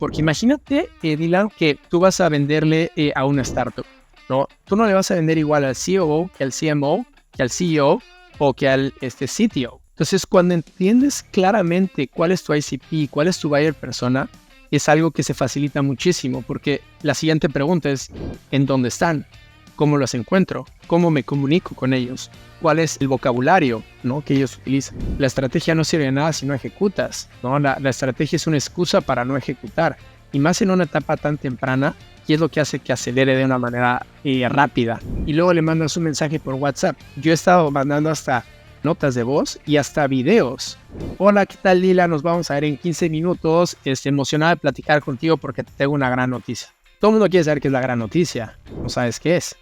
Porque imagínate, Dylan, que tú vas a venderle a una startup, ¿no? Tú no le vas a vender igual al COO, que al CMO, que al CEO o que al CTO. Entonces, cuando entiendes claramente cuál es tu ICP, cuál es tu buyer persona, es algo que se facilita muchísimo, porque la siguiente pregunta es, ¿en dónde están? ¿Cómo los encuentro? ¿Cómo me comunico con ellos? ¿Cuál es el vocabulario, ¿no?, que ellos utilizan? La estrategia no sirve de nada si no ejecutas, ¿no? La estrategia es una excusa para no ejecutar. Y más en una etapa tan temprana, y es lo que hace que acelere de una manera rápida. Y luego le mandas un mensaje por WhatsApp. Yo he estado mandando hasta notas de voz y hasta videos. Hola, ¿qué tal, Lila? Nos vamos a ver en 15 minutos. Emocionada de platicar contigo porque te tengo una gran noticia. Todo el mundo quiere saber qué es la gran noticia. No sabes qué es.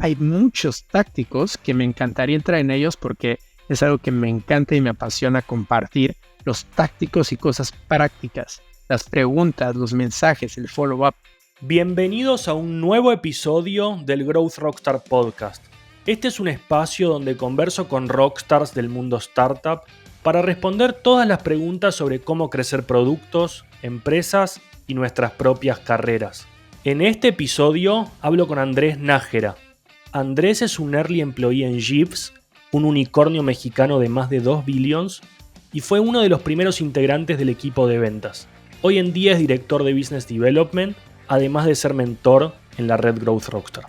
Hay muchos tácticos que me encantaría entrar en ellos porque es algo que me encanta y me apasiona compartir. Los tácticos y cosas prácticas, las preguntas, los mensajes, el follow-up. Bienvenidos a un nuevo episodio del Growth Rockstar Podcast. Este es un espacio donde converso con rockstars del mundo startup para responder todas las preguntas sobre cómo crecer productos, empresas y nuestras propias carreras. En este episodio hablo con Andrés Nájera. Andrés es un early employee en Jeeves, un unicornio mexicano de más de 2 billions, y fue uno de los primeros integrantes del equipo de ventas. Hoy en día es director de Business Development, además de ser mentor en la red Growth Rockstar.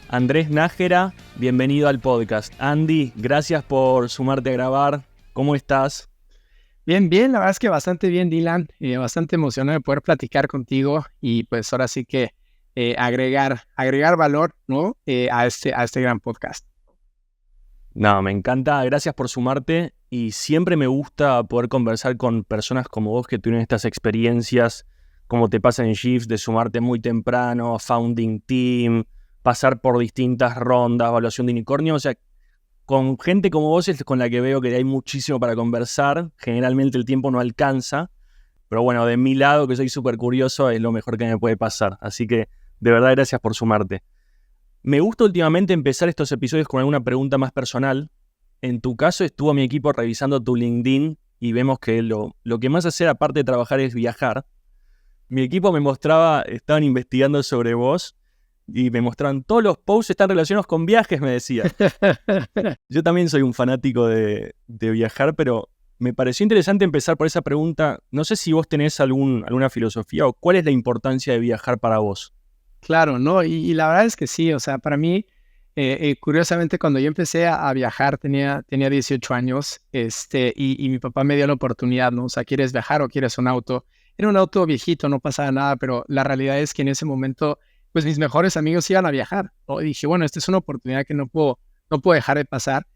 Andrés Nájera, bienvenido al podcast. Andy, gracias por sumarte a grabar. ¿Cómo estás? Bien, la verdad es que bastante bien, Dylan, bastante emocionado de poder platicar contigo y pues ahora sí que agregar valor, ¿no?, a este gran podcast. No, me encanta, gracias por sumarte y siempre me gusta poder conversar con personas como vos que tienen estas experiencias, como te pasa en Shift, de sumarte muy temprano, founding team, pasar por distintas rondas, evaluación de unicornio, o sea, con gente como vos es con la que veo que hay muchísimo para conversar. Generalmente el tiempo no alcanza, pero bueno, de mi lado, que soy súper curioso, es lo mejor que me puede pasar. Así que, de verdad, gracias por sumarte. Me gusta últimamente empezar estos episodios con alguna pregunta más personal. En tu caso, estuvo mi equipo revisando tu LinkedIn y vemos que lo que más hacer aparte de trabajar es viajar. Mi equipo me mostraba, estaban investigando sobre vos, y me mostraban todos los posts están relacionados con viajes, me decía. Yo también soy un fanático de viajar, pero me pareció interesante empezar por esa pregunta. No sé si vos tenés alguna filosofía o cuál es la importancia de viajar para vos. Claro, ¿no? Y la verdad es que sí, o sea, para mí, curiosamente, cuando yo empecé a viajar, tenía 18 años, y mi papá me dio la oportunidad, ¿no? O sea, ¿quieres viajar o quieres un auto? Era un auto viejito, no pasaba nada, pero la realidad es que en ese momento pues mis mejores amigos iban a viajar, ¿no? Y dije, bueno, esta es una oportunidad que no puedo dejar de pasar,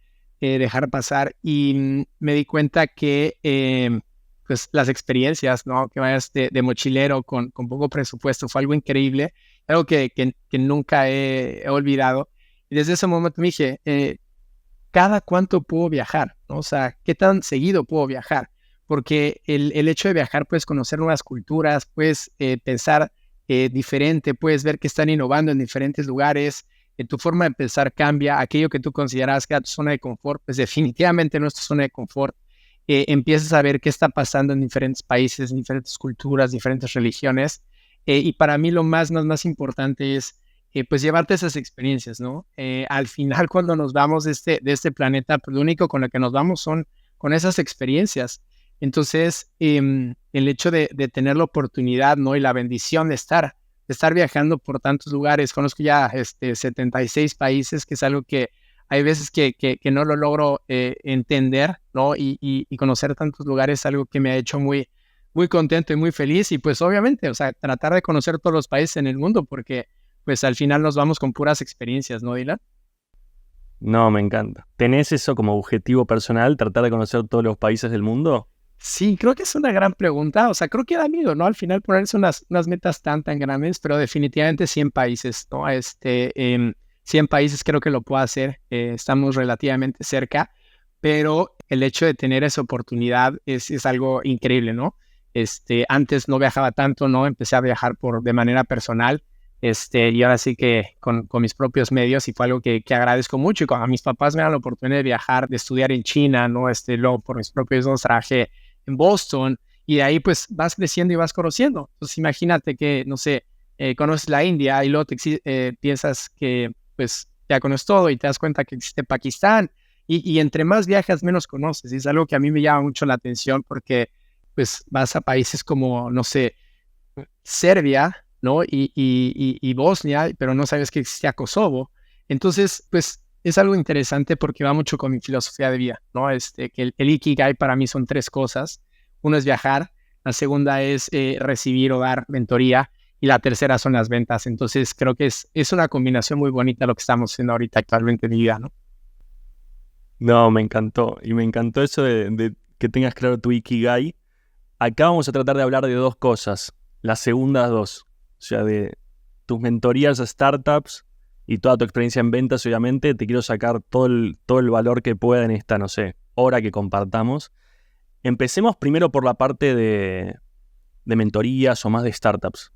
y me di cuenta que pues las experiencias, ¿no?, que vayas de mochilero con poco presupuesto fue algo increíble, algo que nunca he olvidado. Y desde ese momento me dije, ¿cada cuánto puedo viajar?, ¿no? O sea, ¿qué tan seguido puedo viajar? Porque el hecho de viajar, puedes conocer nuevas culturas, puedes pensar diferente, puedes ver que están innovando en diferentes lugares, tu forma de pensar cambia, aquello que tú considerabas que era tu zona de confort, pues definitivamente no es tu zona de confort. Empiezas a ver qué está pasando en diferentes países, diferentes culturas, diferentes religiones, y para mí lo más importante es pues llevarte esas experiencias, ¿no? Al final, cuando nos vamos de este planeta, pues lo único con lo que nos vamos son con esas experiencias. Entonces, el hecho de tener la oportunidad, ¿no?, y la bendición de estar viajando por tantos lugares, conozco ya 76 países, que es algo que hay veces que no lo logro entender, ¿no? Y conocer tantos lugares es algo que me ha hecho muy, muy contento y muy feliz. Y pues obviamente, o sea, tratar de conocer todos los países en el mundo, porque pues al final nos vamos con puras experiencias, ¿no, Dylan? No, me encanta. ¿Tenés eso como objetivo personal, tratar de conocer todos los países del mundo? Sí, creo que es una gran pregunta. O sea, creo que da miedo, ¿no? Al final ponerse unas metas tan grandes, pero definitivamente 100 países, ¿no? 100 países creo que lo puedo hacer. Estamos relativamente cerca, pero el hecho de tener esa oportunidad es algo increíble, ¿no? Antes no viajaba tanto, ¿no? Empecé a viajar de manera personal. y ahora sí que con mis propios medios, y fue algo que agradezco mucho. Y cuando a mis papás me dan la oportunidad de viajar, de estudiar en China, ¿no? Luego por mis propios medios trabajé en Boston, y de ahí pues vas creciendo y vas conociendo. Entonces imagínate que, no sé, conoces la India y luego piensas que pues ya conoces todo y te das cuenta que existe Pakistán, y entre más viajas menos conoces, y es algo que a mí me llama mucho la atención porque pues vas a países como, no sé, Serbia, ¿no? Y Bosnia, pero no sabes que existía Kosovo. Entonces, pues es algo interesante porque va mucho con mi filosofía de vida, ¿no? Que el Ikigai para mí son tres cosas. Uno es viajar, la segunda es recibir o dar mentoría, y la tercera son las ventas. Entonces, creo que es una combinación muy bonita lo que estamos haciendo ahorita actualmente en mi vida, ¿no? No, me encantó. Y me encantó eso de que tengas claro tu Ikigai. Acá vamos a tratar de hablar de dos cosas. Las segundas dos. O sea, de tus mentorías a startups y toda tu experiencia en ventas, obviamente. Te quiero sacar todo el valor que pueda en esta, no sé, hora que compartamos. Empecemos primero por la parte de mentorías o más de startups.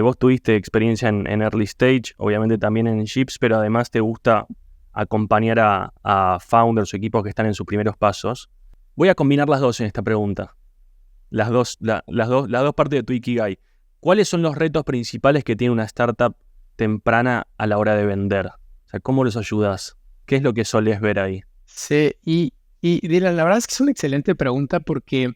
Vos tuviste experiencia en early stage, obviamente también en Ships, pero además te gusta acompañar a founders o equipos que están en sus primeros pasos. Voy a combinar las dos en esta pregunta. Las dos partes de tu Ikigai. ¿Cuáles son los retos principales que tiene una startup temprana a la hora de vender? O sea, ¿cómo los ayudas? ¿Qué es lo que solés ver ahí? Sí, y Dylan, la verdad es que es una excelente pregunta porque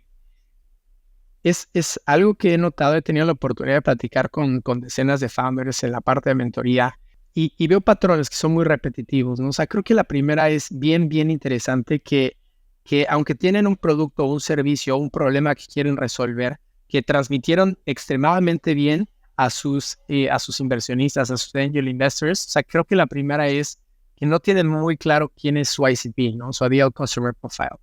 es algo que he notado. He tenido la oportunidad de platicar con decenas de founders en la parte de mentoría, y veo patrones que son muy repetitivos, ¿no? O sea, creo que la primera es bien, bien interesante que aunque tienen un producto o un servicio o un problema que quieren resolver, que transmitieron extremadamente bien a sus inversionistas, a sus angel investors. O sea, creo que la primera es que no tienen muy claro quién es su ICP, ¿no? Su Ideal Customer Profile.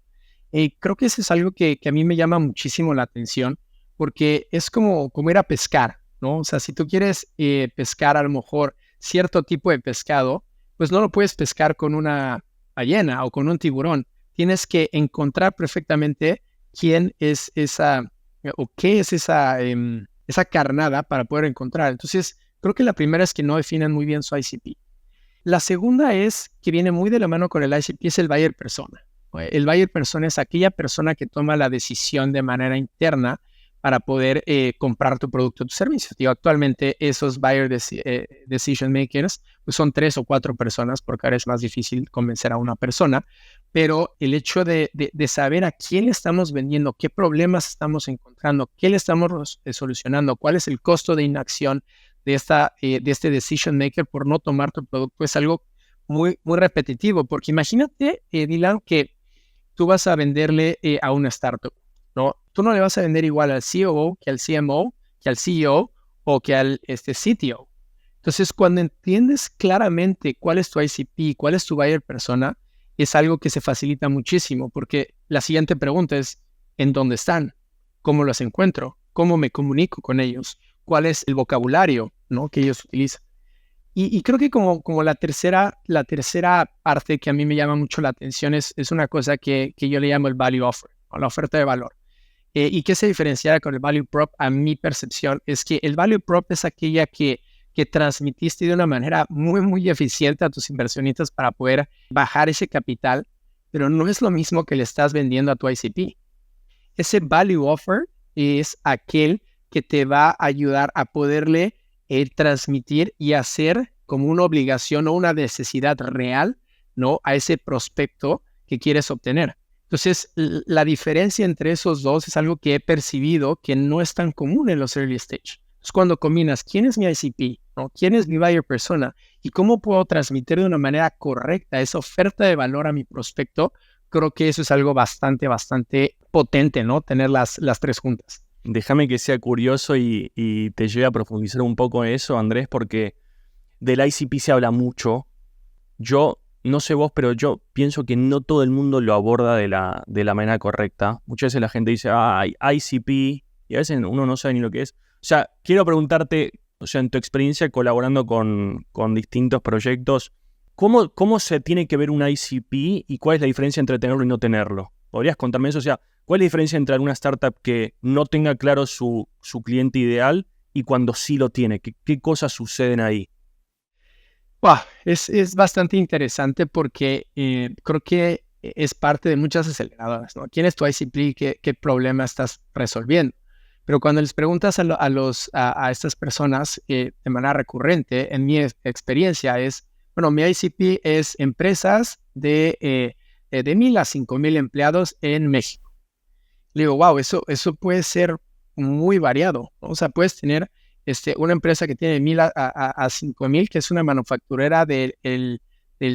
Creo que eso es algo que a mí me llama muchísimo la atención, porque es como ir a pescar, ¿no? O sea, si tú quieres pescar a lo mejor cierto tipo de pescado, pues no lo puedes pescar con una ballena o con un tiburón. Tienes que encontrar perfectamente quién es esa o qué es esa carnada para poder encontrar. Entonces, creo que la primera es que no definen muy bien su ICP. La segunda es que viene muy de la mano con el ICP, es el buyer persona. El buyer persona es aquella persona que toma la decisión de manera interna para poder comprar tu producto o tu servicio. Digo, actualmente esos buyer decision makers pues son 3 o 4 personas, porque ahora es más difícil convencer a una persona, pero el hecho de saber a quién le estamos vendiendo, qué problemas estamos encontrando, qué le estamos solucionando, cuál es el costo de inacción de este decision maker por no tomar tu producto, es algo muy, muy repetitivo. Porque imagínate, Dylan, que tú vas a venderle a una startup, ¿no? Tú no le vas a vender igual al COO que al CMO, que al CEO o que al CTO. Entonces, cuando entiendes claramente cuál es tu ICP, cuál es tu buyer persona, es algo que se facilita muchísimo, porque la siguiente pregunta es: ¿en dónde están? ¿Cómo los encuentro? ¿Cómo me comunico con ellos? ¿Cuál es el vocabulario, ¿no?, que ellos utilizan? Y creo que como la tercera parte que a mí me llama mucho la atención es una cosa que yo le llamo el value offer, o la oferta de valor. ¿Y qué se diferencia con el value prop? A mi percepción es que el value prop es aquella que transmitiste de una manera muy, muy eficiente a tus inversionistas para poder bajar ese capital, pero no es lo mismo que le estás vendiendo a tu ICP. Ese value offer es aquel que te va a ayudar a poderle transmitir y hacer como una obligación o una necesidad real, ¿no?, a ese prospecto que quieres obtener. Entonces, la diferencia entre esos dos es algo que he percibido que no es tan común en los early stage. Entonces, cuando combinas quién es mi ICP, ¿no?, quién es mi buyer persona y cómo puedo transmitir de una manera correcta esa oferta de valor a mi prospecto, creo que eso es algo bastante, bastante potente, ¿no?, tener las tres juntas. Déjame que sea curioso y te lleve a profundizar un poco en eso, Andrés, porque del ICP se habla mucho. Yo, no sé vos, pero yo pienso que no todo el mundo lo aborda de la manera correcta. Muchas veces la gente dice, hay ICP, y a veces uno no sabe ni lo que es. O sea, quiero preguntarte, o sea, en tu experiencia colaborando con distintos proyectos, ¿cómo se tiene que ver un ICP y cuál es la diferencia entre tenerlo y no tenerlo? ¿Podrías contarme eso? O sea, ¿cuál es la diferencia entre alguna startup que no tenga claro su cliente ideal y cuando sí lo tiene? ¿Qué cosas suceden ahí? Wow, es bastante interesante porque creo que es parte de muchas aceleradoras, ¿no? ¿Quién es tu ICP? ¿Qué problema estás resolviendo? Pero cuando les preguntas a estas personas de manera recurrente, en mi experiencia es, bueno, mi ICP es empresas de 1,000 a 5,000 empleados en México. Le digo, wow, eso puede ser muy variado, ¿no? O sea, puedes tener una empresa que tiene 1,000 a 5,000, que es una manufacturera del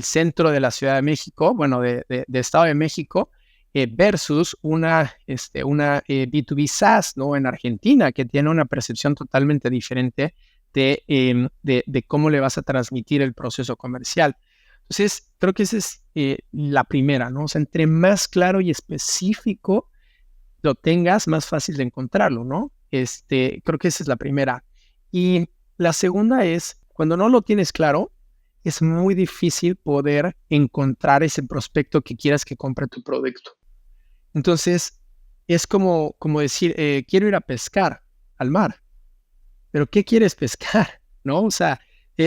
centro de la Ciudad de México, bueno, de Estado de México, versus una B2B SaaS, ¿no? En Argentina, que tiene una percepción totalmente diferente de cómo le vas a transmitir el proceso comercial. Entonces, creo que esa es la primera, ¿no? O sea, entre más claro y específico lo tengas, más fácil de encontrarlo, ¿no? Creo que esa es la primera. Y la segunda es, cuando no lo tienes claro, es muy difícil poder encontrar ese prospecto que quieras que compre tu producto. Entonces, es como decir, quiero ir a pescar al mar, pero ¿qué quieres pescar? ¿No? O sea,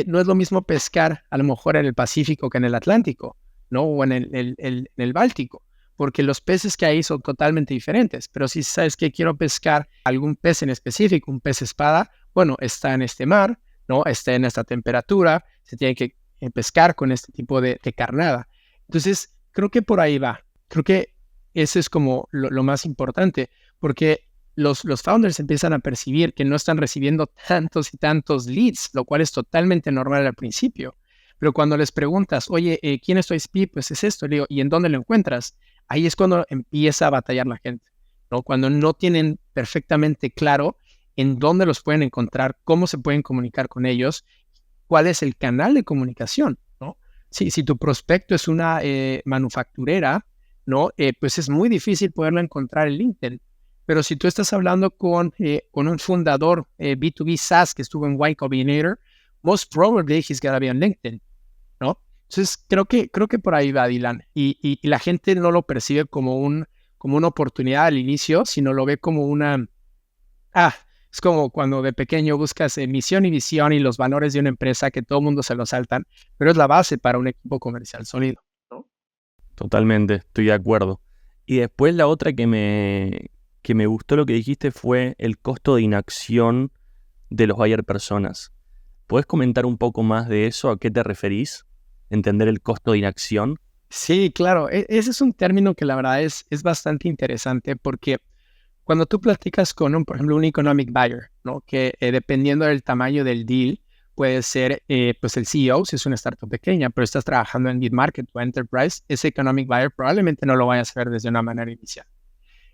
no es lo mismo pescar a lo mejor en el Pacífico que en el Atlántico, ¿no? O en el Báltico, porque los peces que hay son totalmente diferentes. Pero si sabes que quiero pescar algún pez en específico, un pez espada, bueno, está en este mar, ¿no? Está en esta temperatura, se tiene que pescar con este tipo de carnada. Entonces, creo que por ahí va. Creo que eso es como lo más importante, porque los founders empiezan a percibir que no están recibiendo tantos y tantos leads, lo cual es totalmente normal al principio. Pero cuando les preguntas, oye, ¿quién es tu ISP? Pues es esto, le digo, ¿y en dónde lo encuentras? Ahí es cuando empieza a batallar la gente, ¿no? Cuando no tienen perfectamente claro en dónde los pueden encontrar, cómo se pueden comunicar con ellos, cuál es el canal de comunicación, ¿no? Si tu prospecto es una manufacturera, ¿no? Pues es muy difícil poderlo encontrar en LinkedIn. Pero si tú estás hablando con un fundador B2B SaaS que estuvo en Y Combinator, most probably he's gonna be on LinkedIn, ¿no? Entonces, creo que por ahí va, Dylan. Y la gente no lo percibe como una oportunidad al inicio, sino lo ve como es como cuando de pequeño buscas misión y visión y los valores de una empresa que todo el mundo se lo saltan, pero es la base para un equipo comercial sólido, ¿no? Totalmente, estoy de acuerdo. Y después la otra que me gustó lo que dijiste fue el costo de inacción de los buyer personas. ¿Puedes comentar un poco más de eso? ¿A qué te referís? ¿Entender el costo de inacción? Sí, claro. Ese es un término que la verdad es bastante interesante porque cuando tú platicas con por ejemplo, un economic buyer, ¿no? Que dependiendo del tamaño del deal, puede ser pues el CEO, si es una startup pequeña, pero estás trabajando en mid-market o enterprise, ese economic buyer probablemente no lo vayas a ver desde una manera inicial.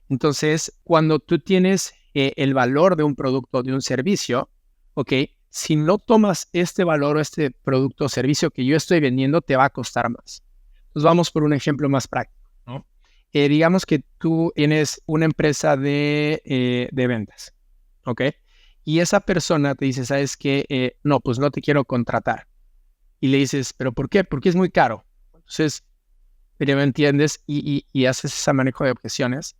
Entonces, cuando tú tienes el valor de un producto o de un servicio, ¿ok? Si no tomas este valor o este producto o servicio que yo estoy vendiendo, te va a costar más. Entonces, vamos por un ejemplo más práctico, ¿no? Digamos que tú tienes una empresa de ventas, ¿ok? Y esa persona te dice, ¿sabes qué? No, pues no te quiero contratar. Y le dices, ¿pero por qué? Porque es muy caro. Entonces, pero me entiendes y haces ese manejo de objeciones.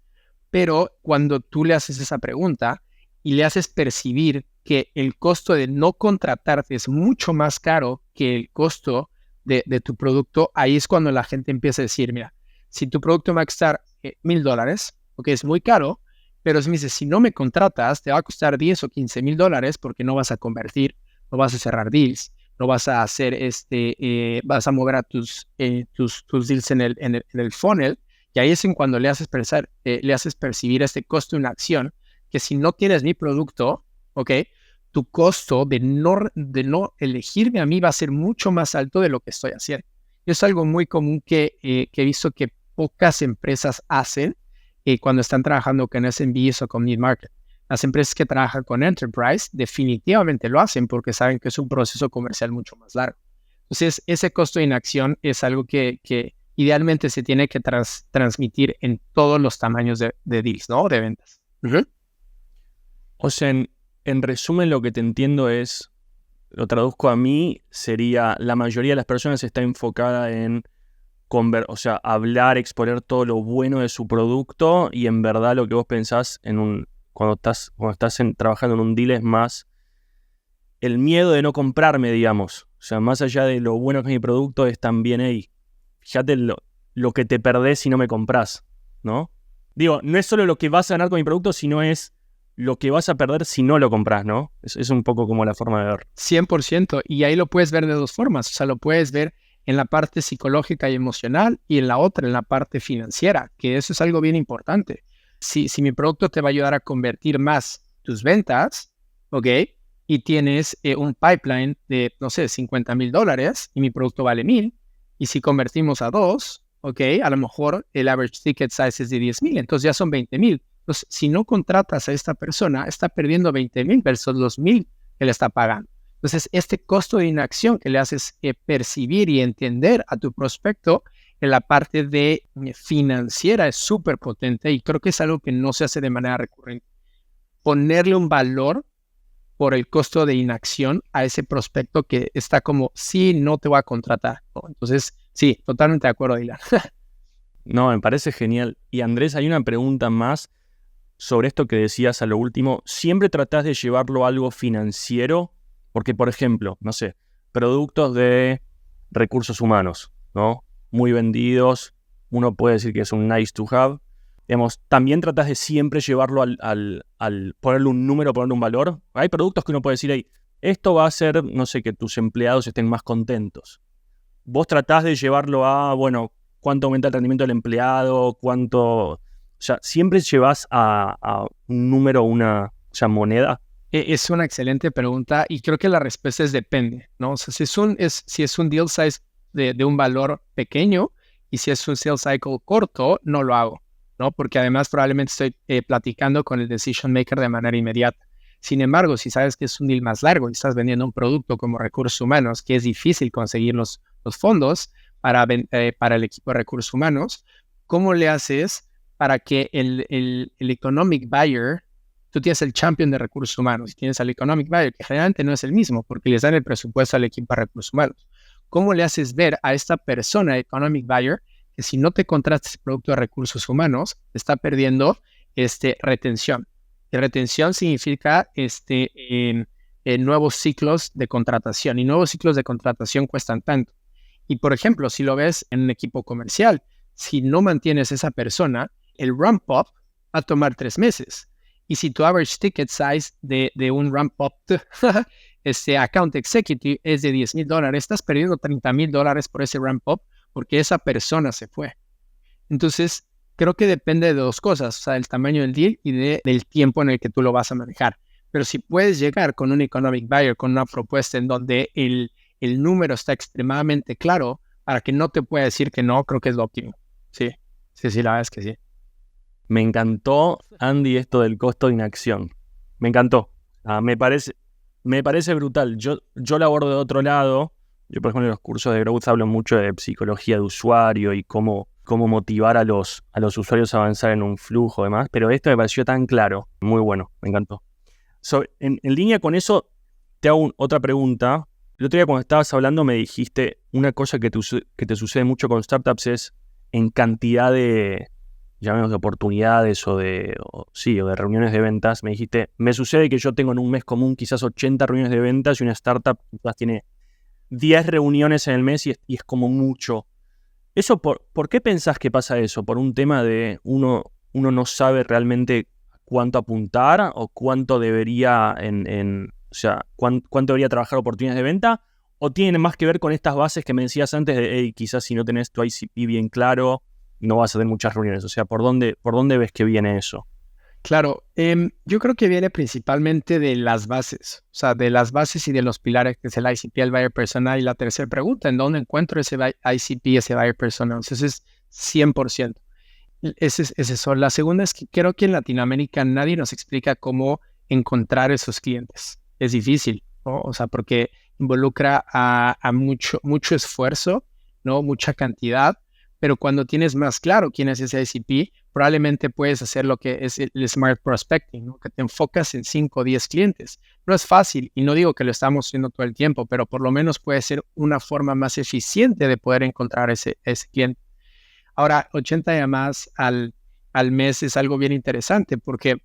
Pero cuando tú le haces esa pregunta y le haces percibir que el costo de no contratarte es mucho más caro que el costo de tu producto, ahí es cuando la gente empieza a decir, mira, si tu producto va a costar $1,000, porque es muy caro, pero si me dices, si no me contratas, te va a costar 10 o 15 mil dólares porque no vas a convertir, no vas a cerrar deals, no vas a hacer vas a mover a tus deals en el funnel, y ahí es en cuando le haces percibir este costo de una acción, que si no tienes mi producto, ¿ok? Tu costo de no elegirme a mí va a ser mucho más alto de lo que estoy haciendo. Y es algo muy común que he visto que pocas empresas hacen cuando están trabajando con SMBs o con mid-market. Las empresas que trabajan con Enterprise definitivamente lo hacen porque saben que es un proceso comercial mucho más largo. Entonces, ese costo de inacción es algo que idealmente se tiene que transmitir en todos los tamaños de deals, ¿no? De ventas. Uh-huh. O sea, en resumen lo que te entiendo es, lo traduzco a mí, sería la mayoría de las personas está enfocada en hablar, exponer todo lo bueno de su producto y en verdad lo que vos pensás cuando estás trabajando en un deal es más el miedo de no comprarme, digamos. O sea, más allá de lo bueno que es mi producto, es también, hey, fíjate lo que te perdés si no me compras, ¿no? Digo, no es solo lo que vas a ganar con mi producto, sino es lo que vas a perder si no lo compras, ¿no? Es un poco como la forma de ver. 100%. Y ahí lo puedes ver de dos formas. O sea, lo puedes ver en la parte psicológica y emocional y en la otra, en la parte financiera, que eso es algo bien importante. Si mi producto te va a ayudar a convertir más tus ventas, ¿ok? Y tienes un pipeline de, no sé, $50,000 y mi producto vale 1,000, y si convertimos a 2, ¿ok? A lo mejor el average ticket size es de 10,000, entonces ya son 20,000. Entonces, si no contratas a esta persona, está perdiendo 20,000 versus los 1,000 que le está pagando. Entonces, este costo de inacción que le haces percibir y entender a tu prospecto en la parte de financiera es súper potente, y creo que es algo que no se hace de manera recurrente. Ponerle un valor por el costo de inacción a ese prospecto que está como, sí, no te voy a contratar, ¿no? Entonces, sí, totalmente de acuerdo, Dylan. No, me parece genial. Y Andrés, hay una pregunta más sobre esto que decías a lo último. ¿Siempre tratás de llevarlo a algo financiero? Porque, por ejemplo, no sé, productos de recursos humanos, ¿no? Muy vendidos, uno puede decir que es un nice to have. Digamos, también tratás de siempre llevarlo al ponerle un número, ponerle un valor. Hay productos que uno puede decir, hey, esto va a hacer, no sé, que tus empleados estén más contentos. Vos tratás de llevarlo a, bueno, cuánto aumenta el rendimiento del empleado, cuánto... O sea, siempre llevas a un número, una moneda. Es una excelente pregunta y creo que la respuesta es depende, ¿no? O sea, si es un deal size de un valor pequeño y si es un sales cycle corto, no lo hago, ¿no? Porque además probablemente estoy platicando con el decision maker de manera inmediata. Sin embargo, si sabes que es un deal más largo y estás vendiendo un producto como recursos humanos, que es difícil conseguir los fondos para el equipo de recursos humanos, ¿cómo le haces para que el economic buyer... Tú tienes el champion de recursos humanos y tienes al economic buyer, que generalmente no es el mismo porque les dan el presupuesto al equipo de recursos humanos. ¿Cómo le haces ver a esta persona, economic buyer, que si no te contratas el producto de recursos humanos, está perdiendo retención? Y retención significa nuevos ciclos de contratación, y nuevos ciclos de contratación cuestan tanto. Y por ejemplo, si lo ves en un equipo comercial, si no mantienes esa persona, el ramp-up va a tomar 3 meses. Y si tu average ticket size de un ramp-up account executive es de $10,000, estás perdiendo $30,000 por ese ramp-up porque esa persona se fue. Entonces, creo que depende de dos cosas, o sea, del tamaño del deal y del tiempo en el que tú lo vas a manejar. Pero si puedes llegar con un economic buyer, con una propuesta en donde el número está extremadamente claro para que no te pueda decir que no, creo que es lo óptimo. Sí, la verdad es que sí. Me encantó, Andy, esto del costo de inacción. Me encantó. Me parece brutal. Yo lo abordo de otro lado. Yo, por ejemplo, en los cursos de Growth hablo mucho de psicología de usuario y cómo motivar a los usuarios a avanzar en un flujo y demás. Pero esto me pareció tan claro. Muy bueno, me encantó. En línea con eso, te hago otra pregunta. El otro día cuando estabas hablando me dijiste una cosa que te sucede mucho con startups es en cantidad de... llamemos de oportunidades o de reuniones de ventas, me dijiste, me sucede que yo tengo en un mes común quizás 80 reuniones de ventas y una startup quizás tiene 10 reuniones en el mes y es como mucho. Eso, ¿por qué pensás que pasa eso? ¿Por un tema de uno no sabe realmente cuánto apuntar o cuánto debería cuánto debería trabajar oportunidades de venta? ¿O tiene más que ver con estas bases que me decías antes de, hey, quizás si no tenés tu ICP bien claro, no vas a tener muchas reuniones? O sea, ¿por dónde ves que viene eso? Claro, yo creo que viene principalmente de las bases, o sea, de las bases y de los pilares que es el ICP, el buyer persona. Y la tercera pregunta, ¿en dónde encuentro ese ICP, ese buyer persona? Entonces es 100%. Ese es eso. La segunda es que creo que en Latinoamérica nadie nos explica cómo encontrar esos clientes. Es difícil, ¿no? O sea, porque involucra a mucho esfuerzo, ¿no? Mucha cantidad. Pero cuando tienes más claro quién es ese ICP, probablemente puedes hacer lo que es el Smart Prospecting, ¿no? Que te enfocas en 5 o 10 clientes. No es fácil, y no digo que lo estamos haciendo todo el tiempo, pero por lo menos puede ser una forma más eficiente de poder encontrar ese cliente. Ahora, 80 llamadas al mes es algo bien interesante porque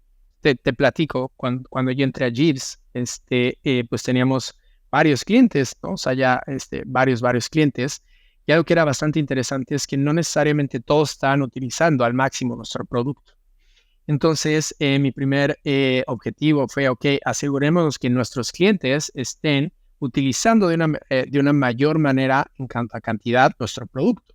te platico, cuando yo entré a Jeeves, pues teníamos varios clientes, ¿no? O sea, ya varios clientes. Y algo que era bastante interesante es que no necesariamente todos estaban utilizando al máximo nuestro producto. Entonces, mi primer objetivo fue, ok, asegurémonos que nuestros clientes estén utilizando de una mayor manera en cuanto a cantidad nuestro producto.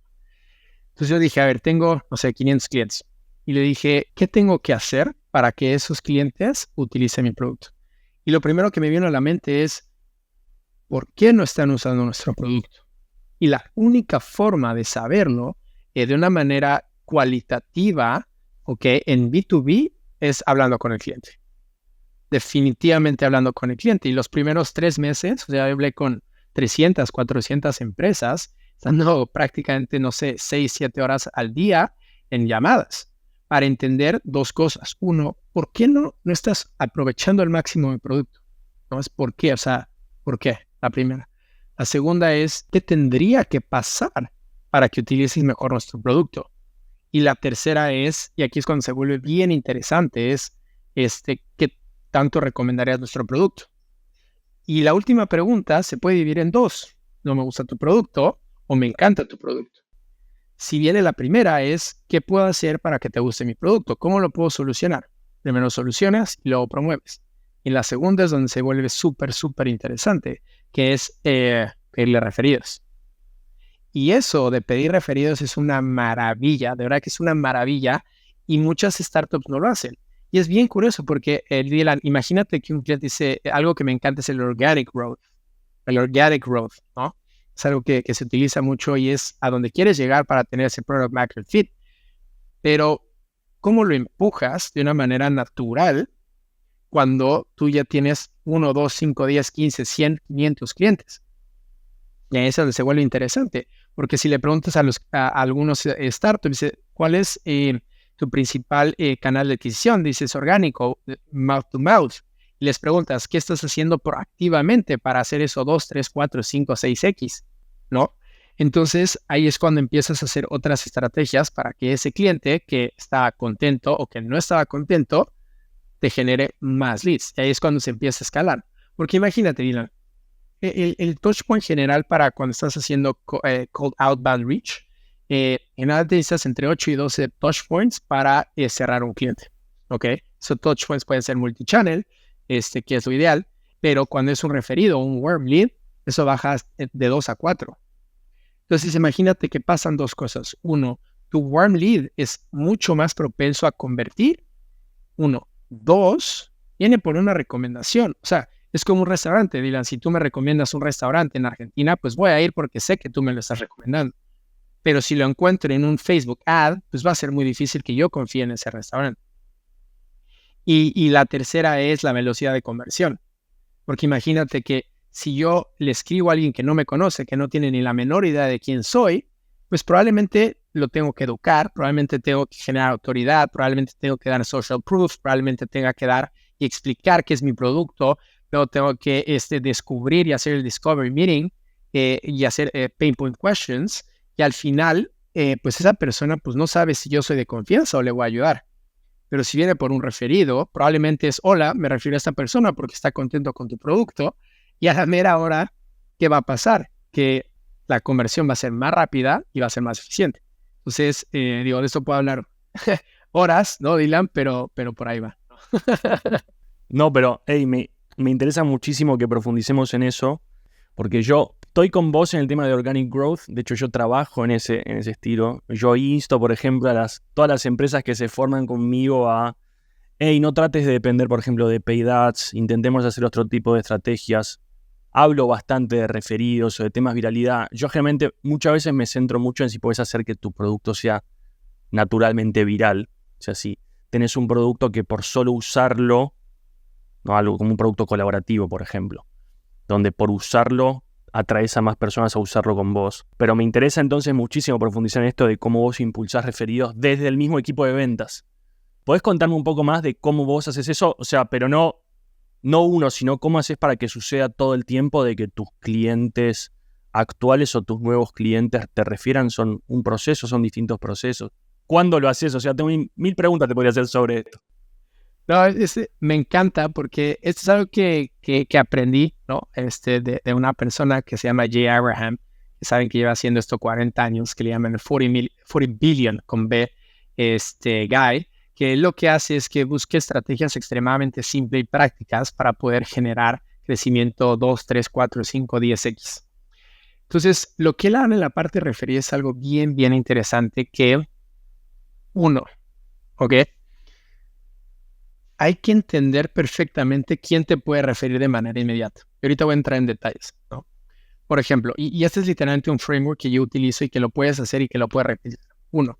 Entonces yo dije, a ver, tengo, no sé, 500 clientes. Y le dije, ¿qué tengo que hacer para que esos clientes utilicen mi producto? Y lo primero que me vino a la mente es, ¿por qué no están usando nuestro producto? Y la única forma de saberlo de una manera cualitativa, ¿ok? En B2B es hablando con el cliente. Definitivamente hablando con el cliente. Y los primeros 3 meses, o sea, hablé con 300, 400 empresas, estando prácticamente, no sé, 6, 7 horas al día en llamadas para entender 2 cosas. Uno, ¿por qué no estás aprovechando al máximo mi producto? ¿No? Es por qué, o sea, ¿por qué? La primera. La segunda es, ¿qué tendría que pasar para que utilices mejor nuestro producto? Y la tercera es, y aquí es cuando se vuelve bien interesante, es, ¿qué tanto recomendarías nuestro producto? Y la última pregunta se puede dividir en 2. No me gusta tu producto o me encanta tu producto. Si viene la primera es, ¿qué puedo hacer para que te guste mi producto? ¿Cómo lo puedo solucionar? Primero solucionas y luego promueves. Y la segunda es donde se vuelve súper, súper interesante, que es pedirle referidos. Y eso de pedir referidos es una maravilla, de verdad que es una maravilla, y muchas startups no lo hacen. Y es bien curioso porque, Dylan, imagínate que un cliente dice, algo que me encanta es el organic growth, ¿no? Es algo que se utiliza mucho y es a donde quieres llegar para tener ese product market fit. Pero, ¿cómo lo empujas de una manera natural cuando tú ya tienes 1, 2, 5, 10, 15, 100, 500 clientes? Y ahí es donde se vuelve interesante, porque si le preguntas a algunos startups, dice, ¿cuál es tu principal canal de adquisición? Dices orgánico, mouth to mouth. Y les preguntas, ¿qué estás haciendo proactivamente para hacer eso 2, 3, 4, 5, 6X? ¿No? Entonces, ahí es cuando empiezas a hacer otras estrategias para que ese cliente que está contento o que no estaba contento te genere más leads. Y ahí es cuando se empieza a escalar. Porque imagínate, Dylan, el touchpoint general para cuando estás haciendo cold outbound reach, en nada te necesitas entre 8 y 12 touchpoints para cerrar un cliente. ¿Ok? Esos touchpoints pueden ser multichannel, que es lo ideal, pero cuando es un referido o un warm lead, eso baja de 2 a 4. Entonces, imagínate que pasan 2 cosas. Uno, tu warm lead es mucho más propenso a convertir. 1. 2, viene por una recomendación. O sea, es como un restaurante, Dylan. Si tú me recomiendas un restaurante en Argentina, pues voy a ir porque sé que tú me lo estás recomendando. Pero si lo encuentro en un Facebook ad, pues va a ser muy difícil que yo confíe en ese restaurante. Y la tercera es la velocidad de conversión. Porque imagínate que si yo le escribo a alguien que no me conoce, que no tiene ni la menor idea de quién soy, pues probablemente lo tengo que educar, probablemente tengo que generar autoridad, probablemente tengo que dar social proof, probablemente tenga que dar y explicar qué es mi producto, luego tengo que descubrir y hacer el discovery meeting y hacer pain point questions, y al final, pues esa persona pues no sabe si yo soy de confianza o le voy a ayudar. Pero si viene por un referido, probablemente es, hola, me refiero a esta persona porque está contento con tu producto, y a la mera hora, ¿qué va a pasar? Que la conversión va a ser más rápida y va a ser más eficiente. Entonces, de esto puedo hablar horas, ¿no, Dylan? Pero por ahí va. No, pero hey, me interesa muchísimo que profundicemos en eso, porque yo estoy con vos en el tema de organic growth. De hecho, yo trabajo en ese estilo. Yo insto, por ejemplo, a todas las empresas que se forman conmigo a, hey, no trates de depender, por ejemplo, de paid ads, intentemos hacer otro tipo de estrategias. Hablo bastante de referidos o de temas viralidad. Yo generalmente muchas veces me centro mucho en si puedes hacer que tu producto sea naturalmente viral. O sea, si tenés un producto que por solo usarlo, ¿no? Algo como un producto colaborativo, por ejemplo, donde por usarlo atraes a más personas a usarlo con vos. Pero me interesa entonces muchísimo profundizar en esto de cómo vos impulsás referidos desde el mismo equipo de ventas. ¿Podés contarme un poco más de cómo vos haces eso? O sea, pero no uno, sino cómo haces para que suceda todo el tiempo, de que tus clientes actuales o tus nuevos clientes te refieran. ¿Son un proceso? ¿Son distintos procesos? ¿Cuándo lo haces? O sea, tengo 1000 preguntas te podría hacer sobre esto. No, me encanta porque esto es algo que aprendí, ¿no? De una persona que se llama Jay Abraham, que saben que lleva haciendo esto 40 años, que le llaman el 40 billion con B, guy, que lo que hace es que busque estrategias extremadamente simples y prácticas para poder generar crecimiento 2, 3, 4, 5, 10x. Entonces, lo que él habla en la parte referida es algo bien, bien interesante que, uno, ¿ok? Hay que entender perfectamente quién te puede referir de manera inmediata. Y ahorita voy a entrar en detalles, ¿no? Por ejemplo, y este es literalmente un framework que yo utilizo y que lo puedes hacer y que lo puedes repetir. Uno,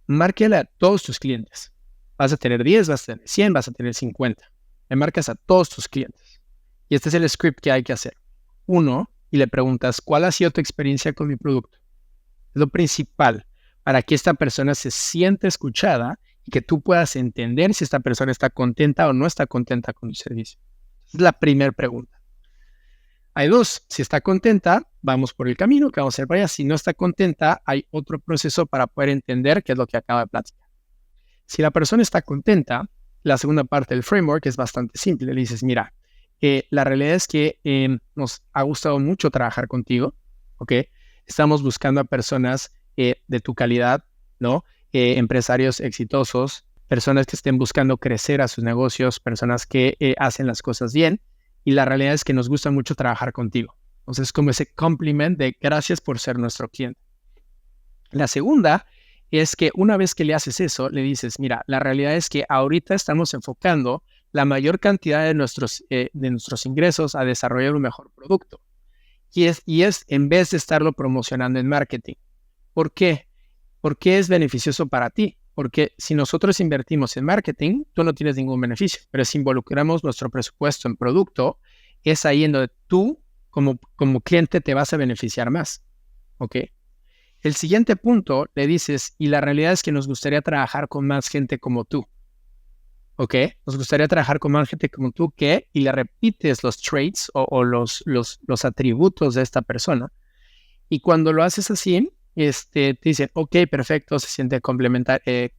márquele a todos tus clientes. Vas a tener 10, vas a tener 100, vas a tener 50. Le marcas a todos tus clientes. Y este es el script que hay que hacer. Uno, y le preguntas, ¿cuál ha sido tu experiencia con mi producto? Es lo principal para que esta persona se sienta escuchada y que tú puedas entender si esta persona está contenta o no está contenta con tu servicio. Es la primera pregunta. Hay dos. Si está contenta, vamos por el camino que vamos a hacer para allá. Si no está contenta, hay otro proceso para poder entender qué es lo que acaba de platicar. Si la persona está contenta, la segunda parte del framework es bastante simple. Le dices, mira, la realidad es que nos ha gustado mucho trabajar contigo, ¿ok? Estamos buscando a personas de tu calidad, ¿no? Empresarios exitosos, personas que estén buscando crecer a sus negocios, personas que hacen las cosas bien. Y la realidad es que nos gusta mucho trabajar contigo. Entonces, como ese compliment de gracias por ser nuestro cliente. La segunda es que una vez que le haces eso, le dices, mira, la realidad es que ahorita estamos enfocando la mayor cantidad de nuestros ingresos a desarrollar un mejor producto. Y es en vez de estarlo promocionando en marketing. ¿Por qué? Porque es beneficioso para ti. Porque si nosotros invertimos en marketing, tú no tienes ningún beneficio. Pero si involucramos nuestro presupuesto en producto, es ahí en donde tú, como cliente, te vas a beneficiar más. ¿Ok? El siguiente punto, le dices, y la realidad es que nos gustaría trabajar con más gente como tú. ¿Ok? Nos gustaría trabajar con más gente como tú y le repites los traits o los atributos de esta persona. Y cuando lo haces así, te dicen, ok, perfecto, se siente complementar, que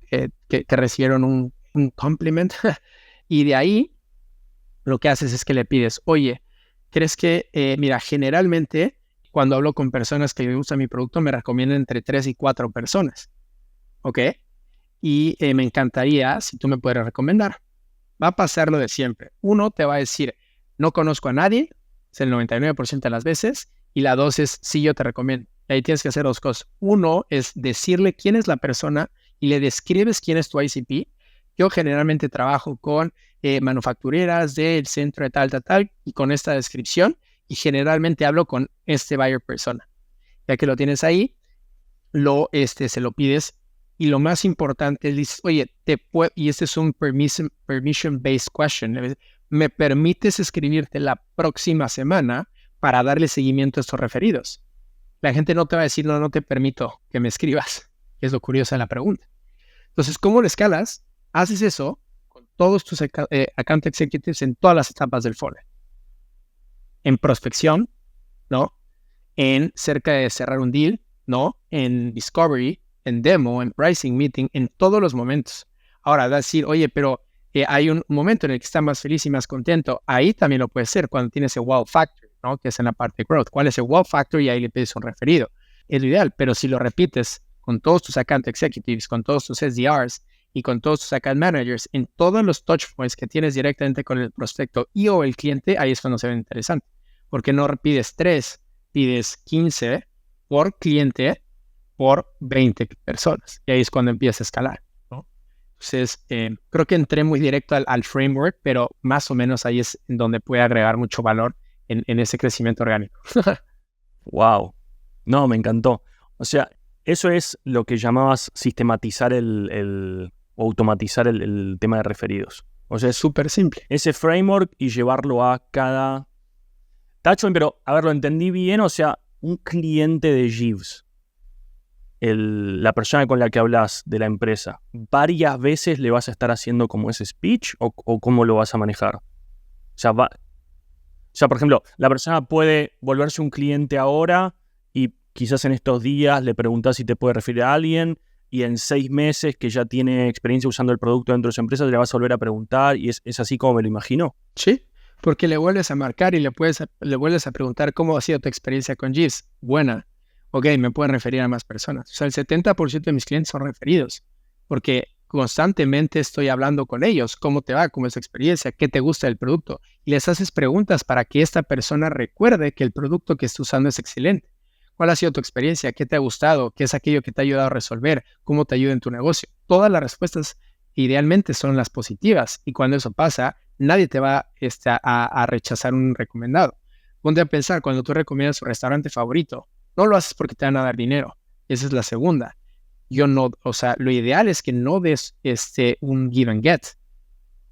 recibieron un compliment. Y de ahí, lo que haces es que le pides, oye, ¿crees que, mira, generalmente, cuando hablo con personas que les gusta mi producto, me recomiendan entre 3 y 4 personas, ¿ok? Y me encantaría si tú me puedes recomendar. Va a pasar lo de siempre. Uno te va a decir, no conozco a nadie, es el 99% de las veces, y la dos es, sí, yo te recomiendo. Y ahí tienes que hacer dos cosas. Uno es decirle quién es la persona y le describes quién es tu ICP. Yo generalmente trabajo con manufactureras del centro de tal, y con esta descripción, y generalmente hablo con este buyer persona. Ya que lo tienes ahí, se lo pides, y lo más importante es, dices, oye, y este es un permission-based question, ¿me permites escribirte la próxima semana para darle seguimiento a estos referidos? La gente no te va a decir, no te permito que me escribas, que es lo curioso de la pregunta. Entonces, ¿cómo lo escalas? Haces eso con todos tus account executives en todas las etapas del funnel. En prospección, ¿no? En cerca de cerrar un deal, ¿no? En discovery, en demo, en pricing meeting, en todos los momentos. Ahora, va a decir, oye, pero hay un momento en el que está más feliz y más contento. Ahí también lo puede ser cuando tienes el wow factor, ¿no? Que es en la parte de growth. ¿Cuál es el wow factor? Y ahí le pides un referido. Es lo ideal, pero si lo repites con todos tus account executives, con todos tus SDRs y con todos tus account managers, en todos los touch points que tienes directamente con el prospecto y o el cliente, ahí es cuando se ve interesante. Porque no pides 3, pides 15 por cliente por 20 personas. Y ahí es cuando empieza a escalar, ¿no? Entonces, creo que entré muy directo al framework, pero más o menos ahí es en donde puede agregar mucho valor en ese crecimiento orgánico. Wow. No, me encantó. O sea, eso es lo que llamabas sistematizar o automatizar el tema de referidos. O sea, es súper simple. Ese framework y llevarlo a cada touchpoint, pero a ver, lo entendí bien, o sea, un cliente de Jeeves, la persona con la que hablas de la empresa, ¿varias veces le vas a estar haciendo como ese speech o cómo lo vas a manejar? O sea, por ejemplo, la persona puede volverse un cliente ahora y quizás en estos días le preguntas si te puede referir a alguien, y en 6 meses que ya tiene experiencia usando el producto dentro de su empresa, le vas a volver a preguntar y es así como me lo imagino. Sí, porque le vuelves a marcar y le vuelves a preguntar cómo ha sido tu experiencia con Jeeves. Buena. Ok, me pueden referir a más personas. O sea, el 70% de mis clientes son referidos porque constantemente estoy hablando con ellos. ¿Cómo te va? ¿Cómo es tu experiencia? ¿Qué te gusta del producto? Y les haces preguntas para que esta persona recuerde que el producto que está usando es excelente. ¿Cuál ha sido tu experiencia? ¿Qué te ha gustado? ¿Qué es aquello que te ha ayudado a resolver? ¿Cómo te ayuda en tu negocio? Todas las respuestas idealmente son las positivas. Y cuando eso pasa, nadie te va a rechazar un recomendado. Ponte a pensar, cuando tú recomiendas tu restaurante favorito, no lo haces porque te van a dar dinero. Esa es la segunda. Lo ideal es que no des un give and get.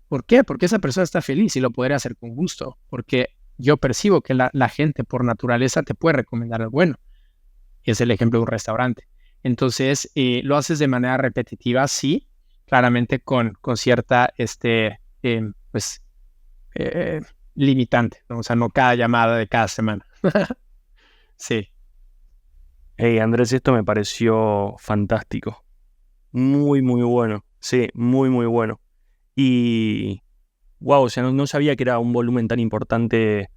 ¿Por qué? Porque esa persona está feliz y lo podría hacer con gusto. Porque yo percibo que la gente por naturaleza te puede recomendar algo bueno. Y es el ejemplo de un restaurante. Entonces, lo haces de manera repetitiva, sí, claramente con cierta limitante, ¿no? O sea, no cada llamada de cada semana. Sí. Hey, Andrés, esto me pareció fantástico. Muy, muy bueno. Sí, muy, muy bueno. Y, wow, o sea, no sabía que era un volumen tan importante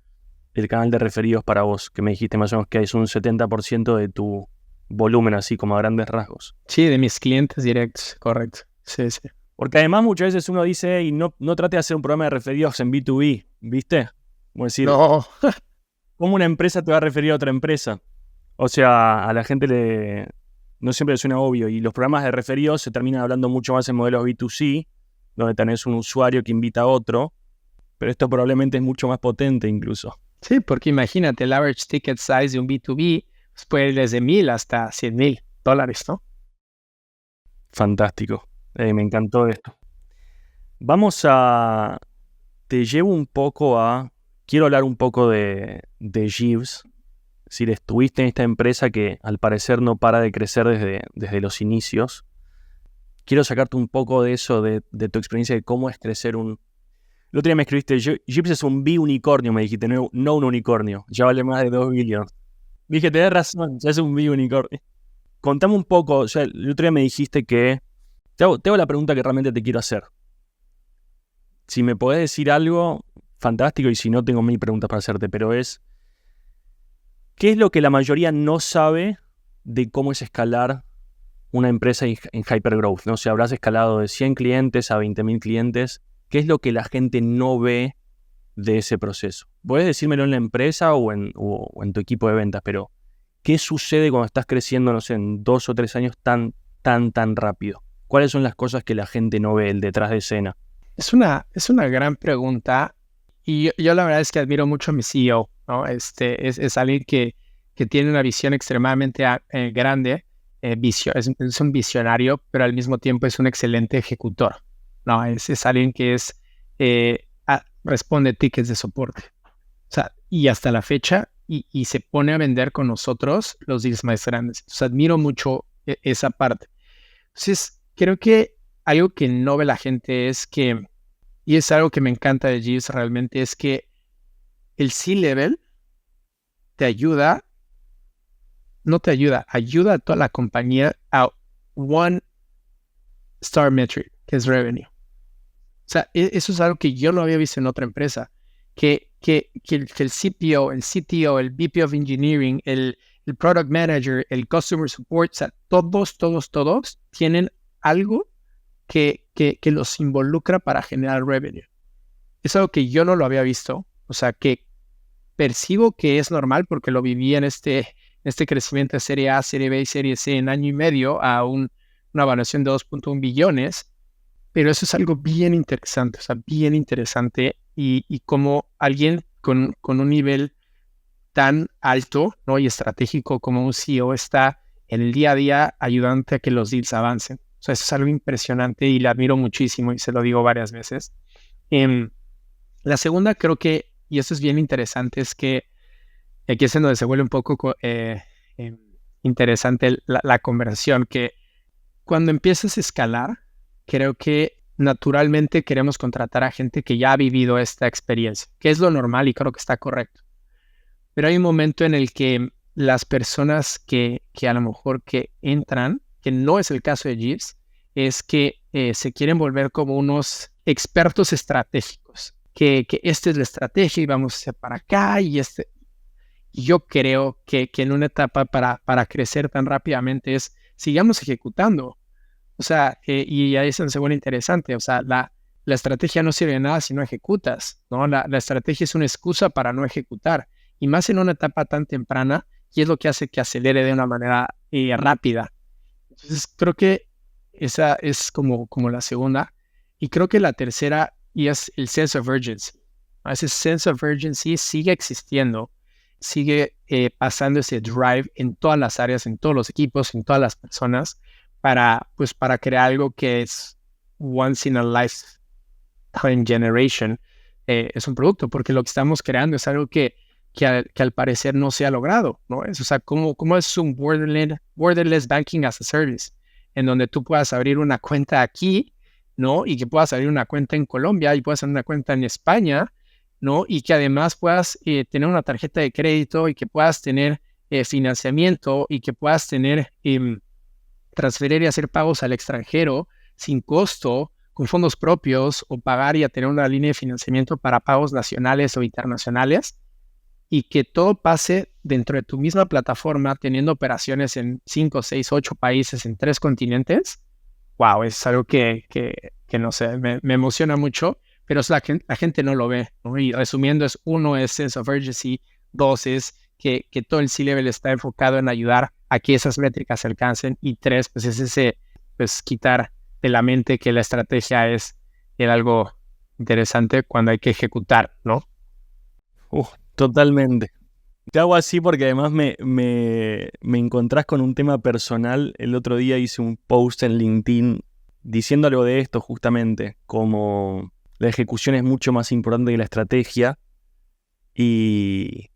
el canal de referidos para vos, que me dijiste más o menos que es un 70% de tu volumen, así como a grandes rasgos. Sí, de mis clientes directos, correcto. Sí, sí. Porque además muchas veces uno dice, y no trate de hacer un programa de referidos en B2B, ¿viste? Como decir, No. ¿cómo una empresa te va a referir a otra empresa? O sea, a la gente no siempre le suena obvio, y los programas de referidos se terminan hablando mucho más en modelos B2C, donde tenés un usuario que invita a otro, pero esto probablemente es mucho más potente incluso. Sí, porque imagínate, el average ticket size de un B2B pues puede ir desde $1,000 hasta $100,000, ¿no? Fantástico. Me encantó esto. Te llevo un poco quiero hablar un poco de Jeeves. Si estuviste en esta empresa que al parecer no para de crecer desde los inicios. Quiero sacarte un poco de eso, de tu experiencia de cómo es crecer un... El otro día me escribiste, Jeeves es un B-unicornio, me dijiste, no un unicornio, ya vale más de 2 billones. Dije, tenés razón, ya es un B-unicornio. Contame un poco, o sea, el otro día me dijiste que... Te hago la pregunta que realmente te quiero hacer. Si me podés decir algo, fantástico, y si no, tengo 1000 preguntas para hacerte, pero ¿qué es lo que la mayoría no sabe de cómo es escalar una empresa en hypergrowth, ¿no? O sea, habrás escalado de 100 clientes a 20.000 clientes. ¿Qué es lo que la gente no ve de ese proceso? Puedes decírmelo en la empresa o en tu equipo de ventas, pero ¿qué sucede cuando estás creciendo, no sé, en 2 o 3 años tan rápido? ¿Cuáles son las cosas que la gente no ve, el detrás de escena? Es una gran pregunta y yo la verdad es que admiro mucho a mi CEO, ¿no? Es alguien que tiene una visión extremadamente grande, es un visionario, pero al mismo tiempo es un excelente ejecutor, ¿no? Es alguien que responde tickets de soporte. O sea, y hasta la fecha, y se pone a vender con nosotros los deals más grandes. Entonces, admiro mucho esa parte. Entonces, creo que algo que no ve la gente es que, y es algo que me encanta de Jeeves realmente, es que el C-Level ayuda a toda la compañía a one star metric, que es revenue. O sea, eso es algo que yo no había visto en otra empresa, que el CPO, el CTO, el VP of Engineering, el Product Manager, el Customer Support, o sea, todos tienen algo que los involucra para generar revenue. Es algo que yo no lo había visto, o sea, que percibo que es normal porque lo viví en este crecimiento de Serie A, Serie B y Serie C en año y medio a una evaluación de 2.1 billones, pero eso es algo bien interesante, o sea, bien interesante y como alguien con un nivel tan alto, ¿no? Y estratégico como un CEO está en el día a día ayudante a que los deals avancen. O sea, eso es algo impresionante y le admiro muchísimo y se lo digo varias veces. La segunda creo que, y esto es bien interesante, es que aquí es en donde se vuelve un poco interesante la conversación, que cuando empiezas a escalar, creo que naturalmente queremos contratar a gente que ya ha vivido esta experiencia, que es lo normal y creo que está correcto. Pero hay un momento en el que las personas que a lo mejor que entran que no es el caso de Jeeves, es que se quieren volver como unos expertos estratégicos, que esta es la estrategia y vamos a hacer para acá y yo creo que en una etapa para crecer tan rápidamente es sigamos ejecutando. O sea, y ahí se vuelve interesante. O sea, la estrategia no sirve de nada si no ejecutas, ¿no? La estrategia es una excusa para no ejecutar. Y más en una etapa tan temprana, y es lo que hace que acelere de una manera rápida. Entonces, creo que esa es como la segunda. Y creo que la tercera, y es el sense of urgency. Ese sense of urgency sigue existiendo, sigue pasando ese drive en todas las áreas, en todos los equipos, en todas las personas, para crear algo que es once in a lifetime generation. Es un producto, porque lo que estamos creando es algo que al parecer no se ha logrado, ¿no? O sea, ¿cómo es un borderless banking as a service? En donde tú puedas abrir una cuenta aquí, ¿no? Y que puedas abrir una cuenta en Colombia y puedas abrir una cuenta en España, ¿no? Y que además puedas tener una tarjeta de crédito y que puedas tener financiamiento y que puedas tener transferir y hacer pagos al extranjero sin costo, con fondos propios, o pagar y tener una línea de financiamiento para pagos nacionales o internacionales, y que todo pase dentro de tu misma plataforma, teniendo operaciones en 5, 6, 8 países en 3 continentes. Wow, es algo que no sé, me emociona mucho, pero es la gente no lo ve, ¿no? Y resumiendo, uno es sense of urgency, 2 es que todo el C-Level está enfocado en ayudar a que esas métricas se alcancen, y 3, pues es quitar de la mente que la estrategia es algo interesante cuando hay que ejecutar, ¿no? Totalmente. Te hago así porque además me encontrás con un tema personal. El otro día hice un post en LinkedIn diciendo algo de esto justamente, como la ejecución es mucho más importante que la estrategia, y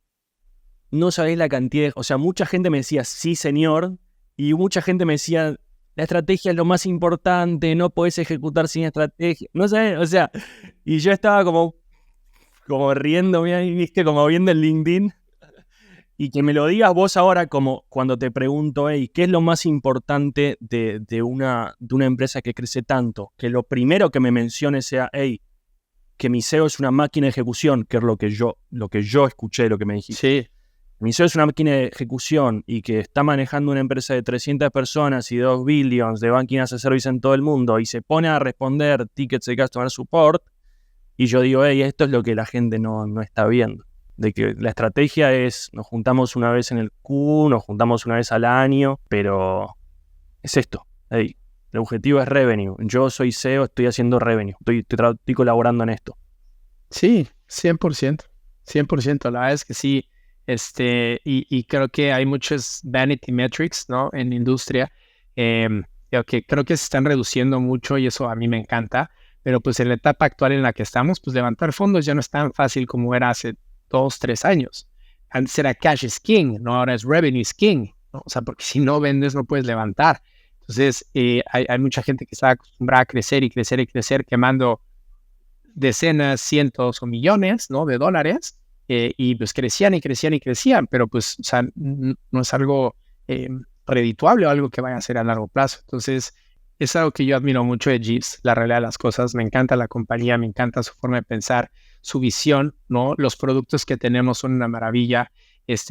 no sabés la cantidad, o sea, mucha gente me decía, sí señor, y mucha gente me decía, la estrategia es lo más importante, no podés ejecutar sin estrategia, no sé, o sea, y yo estaba como riéndome ahí, viste, como viendo el LinkedIn, y que me lo digas vos ahora como cuando te pregunto, hey, ¿qué es lo más importante de una empresa que crece tanto? Que lo primero que me menciones sea, hey, que mi CEO es una máquina de ejecución, que es lo que yo escuché, lo que me dijiste. Sí. Mi CEO es una máquina de ejecución y que está manejando una empresa de 300 personas y 2 billions de banking as a service en todo el mundo y se pone a responder tickets de customer support, y yo digo, hey, esto es lo que la gente no está viendo. De que la estrategia es, nos juntamos una vez en el Q, nos juntamos una vez al año, pero es esto. Hey, el objetivo es revenue. Yo soy CEO, estoy haciendo revenue. Estoy colaborando en esto. Sí, 100%. 100%. La verdad es que sí. Y creo que hay muchos vanity metrics, ¿no? En la industria. Que creo que se están reduciendo mucho y eso a mí me encanta. Pero pues en la etapa actual en la que estamos, pues levantar fondos ya no es tan fácil como era hace 2, 3 años. Antes era cash is king, ¿no? Ahora es revenue is king, ¿no? O sea, porque si no vendes no puedes levantar. Entonces, hay mucha gente que está acostumbrada a crecer y crecer y crecer, quemando decenas, cientos o millones, ¿no? de dólares, y pues crecían y crecían y crecían, pero pues, o sea, no es algo redituable o algo que vaya a ser a largo plazo. Entonces, es algo que yo admiro mucho de Jeeves, la realidad de las cosas. Me encanta la compañía, me encanta su forma de pensar, su visión, ¿no? Los productos que tenemos son una maravilla.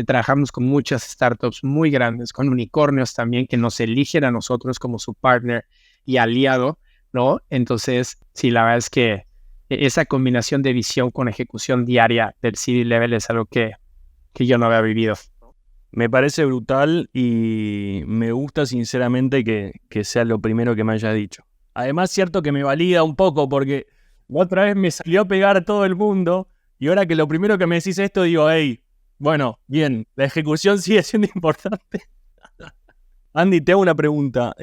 Trabajamos con muchas startups muy grandes, con unicornios también, que nos eligen a nosotros como su partner y aliado, ¿no? Entonces, sí, la verdad es que esa combinación de visión con ejecución diaria del C-Level es algo que yo no había vivido. Me parece brutal y me gusta sinceramente que sea lo primero que me hayas dicho. Además, cierto que me valida un poco porque la otra vez me salió a pegar a todo el mundo, y ahora que lo primero que me decís esto, digo, hey, bueno, bien, la ejecución sigue siendo importante. Andy, te hago una pregunta.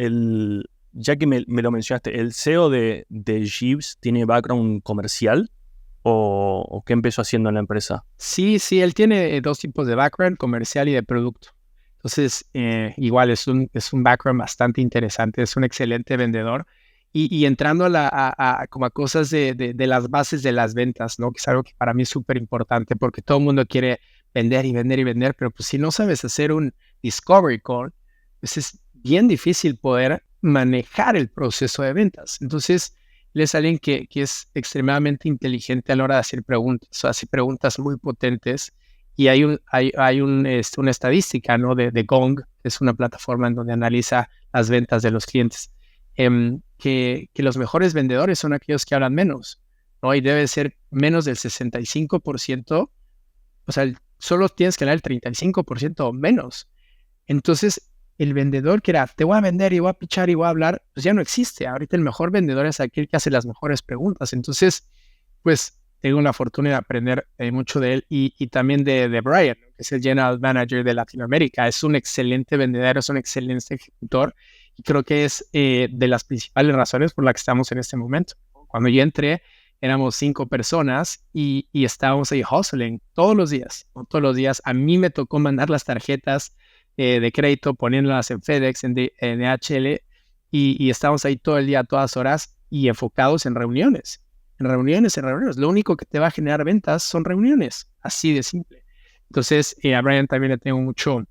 Ya que me lo mencionaste, ¿el CEO de Jeeves tiene background comercial o qué empezó haciendo en la empresa? Sí, él tiene 2 tipos de background, comercial y de producto. Entonces, igual es un background bastante interesante, es un excelente vendedor. Y entrando como a cosas de las bases de las ventas, ¿no? Que es algo que para mí es súper importante, porque todo el mundo quiere vender y vender y vender, pero pues si no sabes hacer un discovery call, pues es bien difícil poder manejar el proceso de ventas. Entonces, él es alguien que es extremadamente inteligente a la hora de hacer preguntas, o hace preguntas muy potentes. Y hay una estadística, ¿no? de Gong, que es una plataforma en donde analiza las ventas de los clientes, que los mejores vendedores son aquellos que hablan menos, ¿no? Y debe ser menos del 65%, o sea, solo tienes que hablar el 35% o menos. Entonces, el vendedor que era, te voy a vender y voy a pichar y voy a hablar, pues ya no existe. Ahorita el mejor vendedor es aquel que hace las mejores preguntas. Entonces, pues tengo la fortuna de aprender mucho de él y también de Brian, que es el General Manager de Latinoamérica. Es un excelente vendedor, es un excelente ejecutor y creo que es de las principales razones por las que estamos en este momento. Cuando yo entré, éramos 5 personas y estábamos ahí hustling todos los días, ¿no? Todos los días. A mí me tocó mandar las tarjetas de crédito, poniéndolas en FedEx, en DHL, y estábamos ahí todo el día, todas horas, y enfocados en reuniones. En reuniones. Lo único que te va a generar ventas son reuniones, así de simple. Entonces, a Brian también le tengo mucho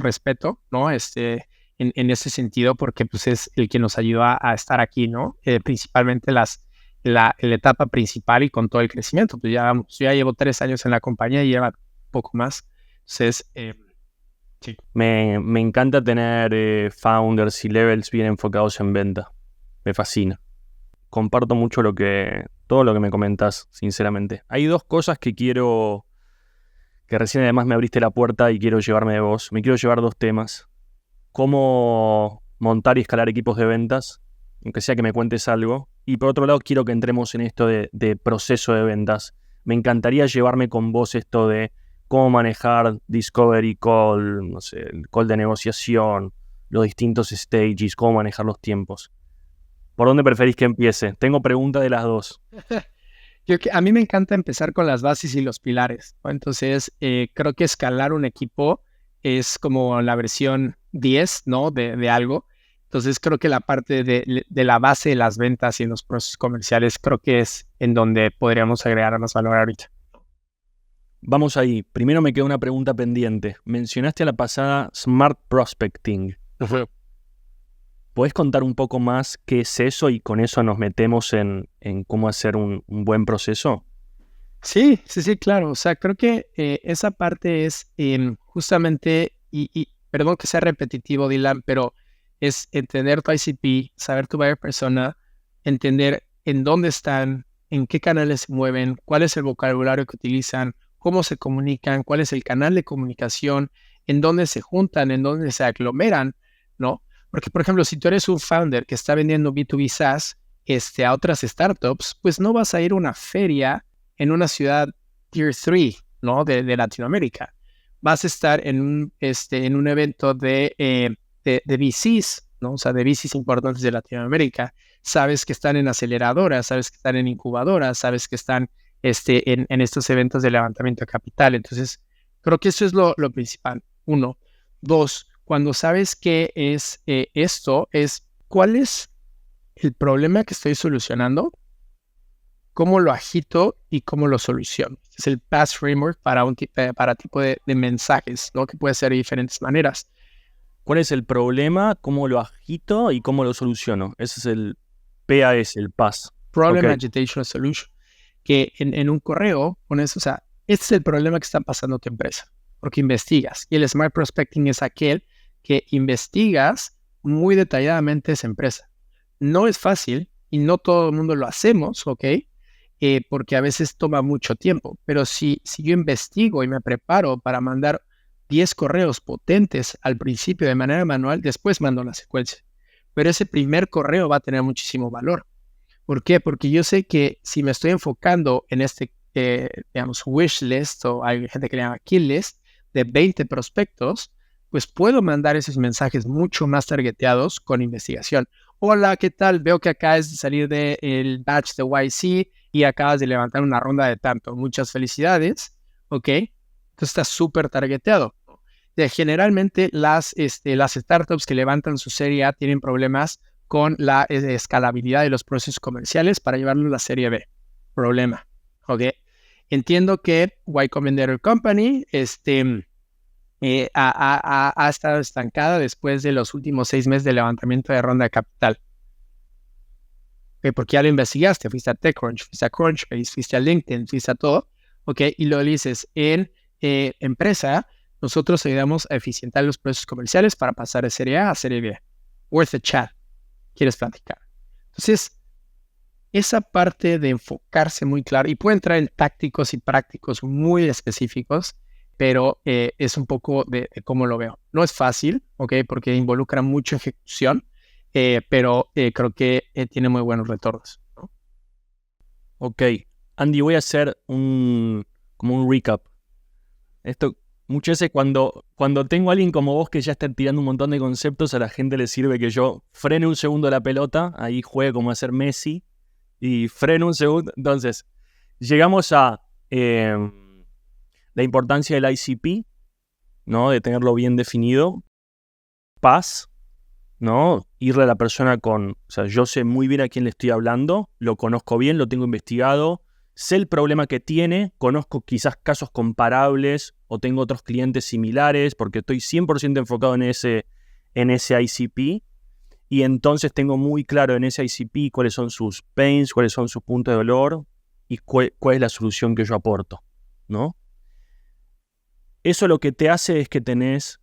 respeto, ¿no? En ese sentido, porque pues es el que nos ayudó a estar aquí, ¿no? Principalmente la etapa principal y con todo el crecimiento. Pues ya llevo 3 años en la compañía y lleva poco más. Entonces, sí. Me encanta tener founders y levels bien enfocados en venta. Me fascina. Comparto mucho todo lo que me comentas, sinceramente. Hay 2 cosas que recién además me abriste la puerta y quiero llevarme de vos. Me quiero llevar 2 temas. Cómo montar y escalar equipos de ventas, aunque sea que me cuentes algo. Y por otro lado, quiero que entremos en esto de proceso de ventas. Me encantaría llevarme con vos esto de cómo manejar discovery call, no sé, el call de negociación, los distintos stages, cómo manejar los tiempos. ¿Por dónde preferís que empiece? Tengo preguntas de las 2. A mí me encanta empezar con las bases y los pilares, ¿no? Entonces, creo que escalar un equipo es como la versión 10, ¿no? de algo. Entonces, creo que la parte de la base de las ventas y en los procesos comerciales, creo que es en donde podríamos agregar más valor ahorita. Vamos ahí. Primero me queda una pregunta pendiente. Mencionaste a la pasada Smart Prospecting. Uh-huh. ¿Podés contar un poco más qué es eso y con eso nos metemos en cómo hacer un buen proceso? Sí, claro. O sea, creo que esa parte es justamente, y perdón que sea repetitivo, Dylan, pero es entender tu ICP, saber tu buyer persona, entender en dónde están, en qué canales se mueven, cuál es el vocabulario que utilizan, cómo se comunican, cuál es el canal de comunicación, en dónde se juntan, en dónde se aglomeran, ¿no? Porque, por ejemplo, si tú eres un founder que está vendiendo B2B SaaS a otras startups, pues no vas a ir a una feria en una ciudad Tier 3, ¿no? de Latinoamérica. Vas a estar en un evento de VCs, ¿no? O sea, de VCs importantes de Latinoamérica. Sabes que están en aceleradoras, sabes que están en incubadoras, sabes que están en estos eventos de levantamiento de capital. Entonces, creo que eso es lo principal. 1. 2, cuando sabes qué es esto, es cuál es el problema que estoy solucionando, cómo lo agito y cómo lo soluciono. Es el PASS Framework para tipo de mensajes, ¿no? Que puede ser de diferentes maneras. ¿Cuál es el problema? ¿Cómo lo agito y cómo lo soluciono? Ese es el PAS, el PAS. Problem, Agitation, Solution. Que en un correo pones, o sea, este es el problema que está pasando tu empresa, porque investigas. Y el Smart Prospecting es aquel que investigas muy detalladamente esa empresa. No es fácil y no todo el mundo lo hacemos, ¿ok? Porque a veces toma mucho tiempo. Pero si yo investigo y me preparo para mandar 10 correos potentes al principio de manera manual, después mando la secuencia. Pero ese primer correo va a tener muchísimo valor. ¿Por qué? Porque yo sé que si me estoy enfocando en digamos, wish list, o hay gente que le llama kill list, de 20 prospectos, pues puedo mandar esos mensajes mucho más targeteados con investigación. Hola, ¿qué tal? Veo que acabas de salir del batch de YC y acabas de levantar una ronda de tanto. Muchas felicidades, ¿ok? Entonces está súper targeteado. Generalmente las startups que levantan su serie A tienen problemas con la escalabilidad de los procesos comerciales para llevarlo a la serie B. Problema, ¿ok? Entiendo que Y Combinator Company ha estado estancada después de los últimos 6 meses de levantamiento de ronda de capital. Okay, porque ya lo investigaste, fuiste a TechCrunch, fuiste a Crunchbase, fuiste a LinkedIn, fuiste a todo, okay, y lo dices, en empresa, nosotros ayudamos a eficientar los procesos comerciales para pasar de serie A a serie B. Worth a chat. ¿Quieres platicar? Entonces, esa parte de enfocarse muy claro, y puede entrar en tácticos y prácticos muy específicos, pero es un poco de cómo lo veo. No es fácil, okay, porque involucra mucha ejecución, pero creo que tiene muy buenos retornos, ¿no? Ok, Andy, voy a hacer como un recap. Esto, muchas veces cuando tengo a alguien como vos que ya está tirando un montón de conceptos, a la gente le sirve que yo frene un segundo la pelota, ahí juegue como hacer Messi, y freno un segundo. Entonces, llegamos a la importancia del ICP, ¿no? De tenerlo bien definido. Paz, ¿no? Irle a la persona o sea, yo sé muy bien a quién le estoy hablando, lo conozco bien, lo tengo investigado, sé el problema que tiene, conozco quizás casos comparables o tengo otros clientes similares porque estoy 100% enfocado en ese ICP y entonces tengo muy claro en ese ICP cuáles son sus pains, cuáles son sus puntos de dolor y cuál es la solución que yo aporto, ¿no? Eso lo que te hace es que tenés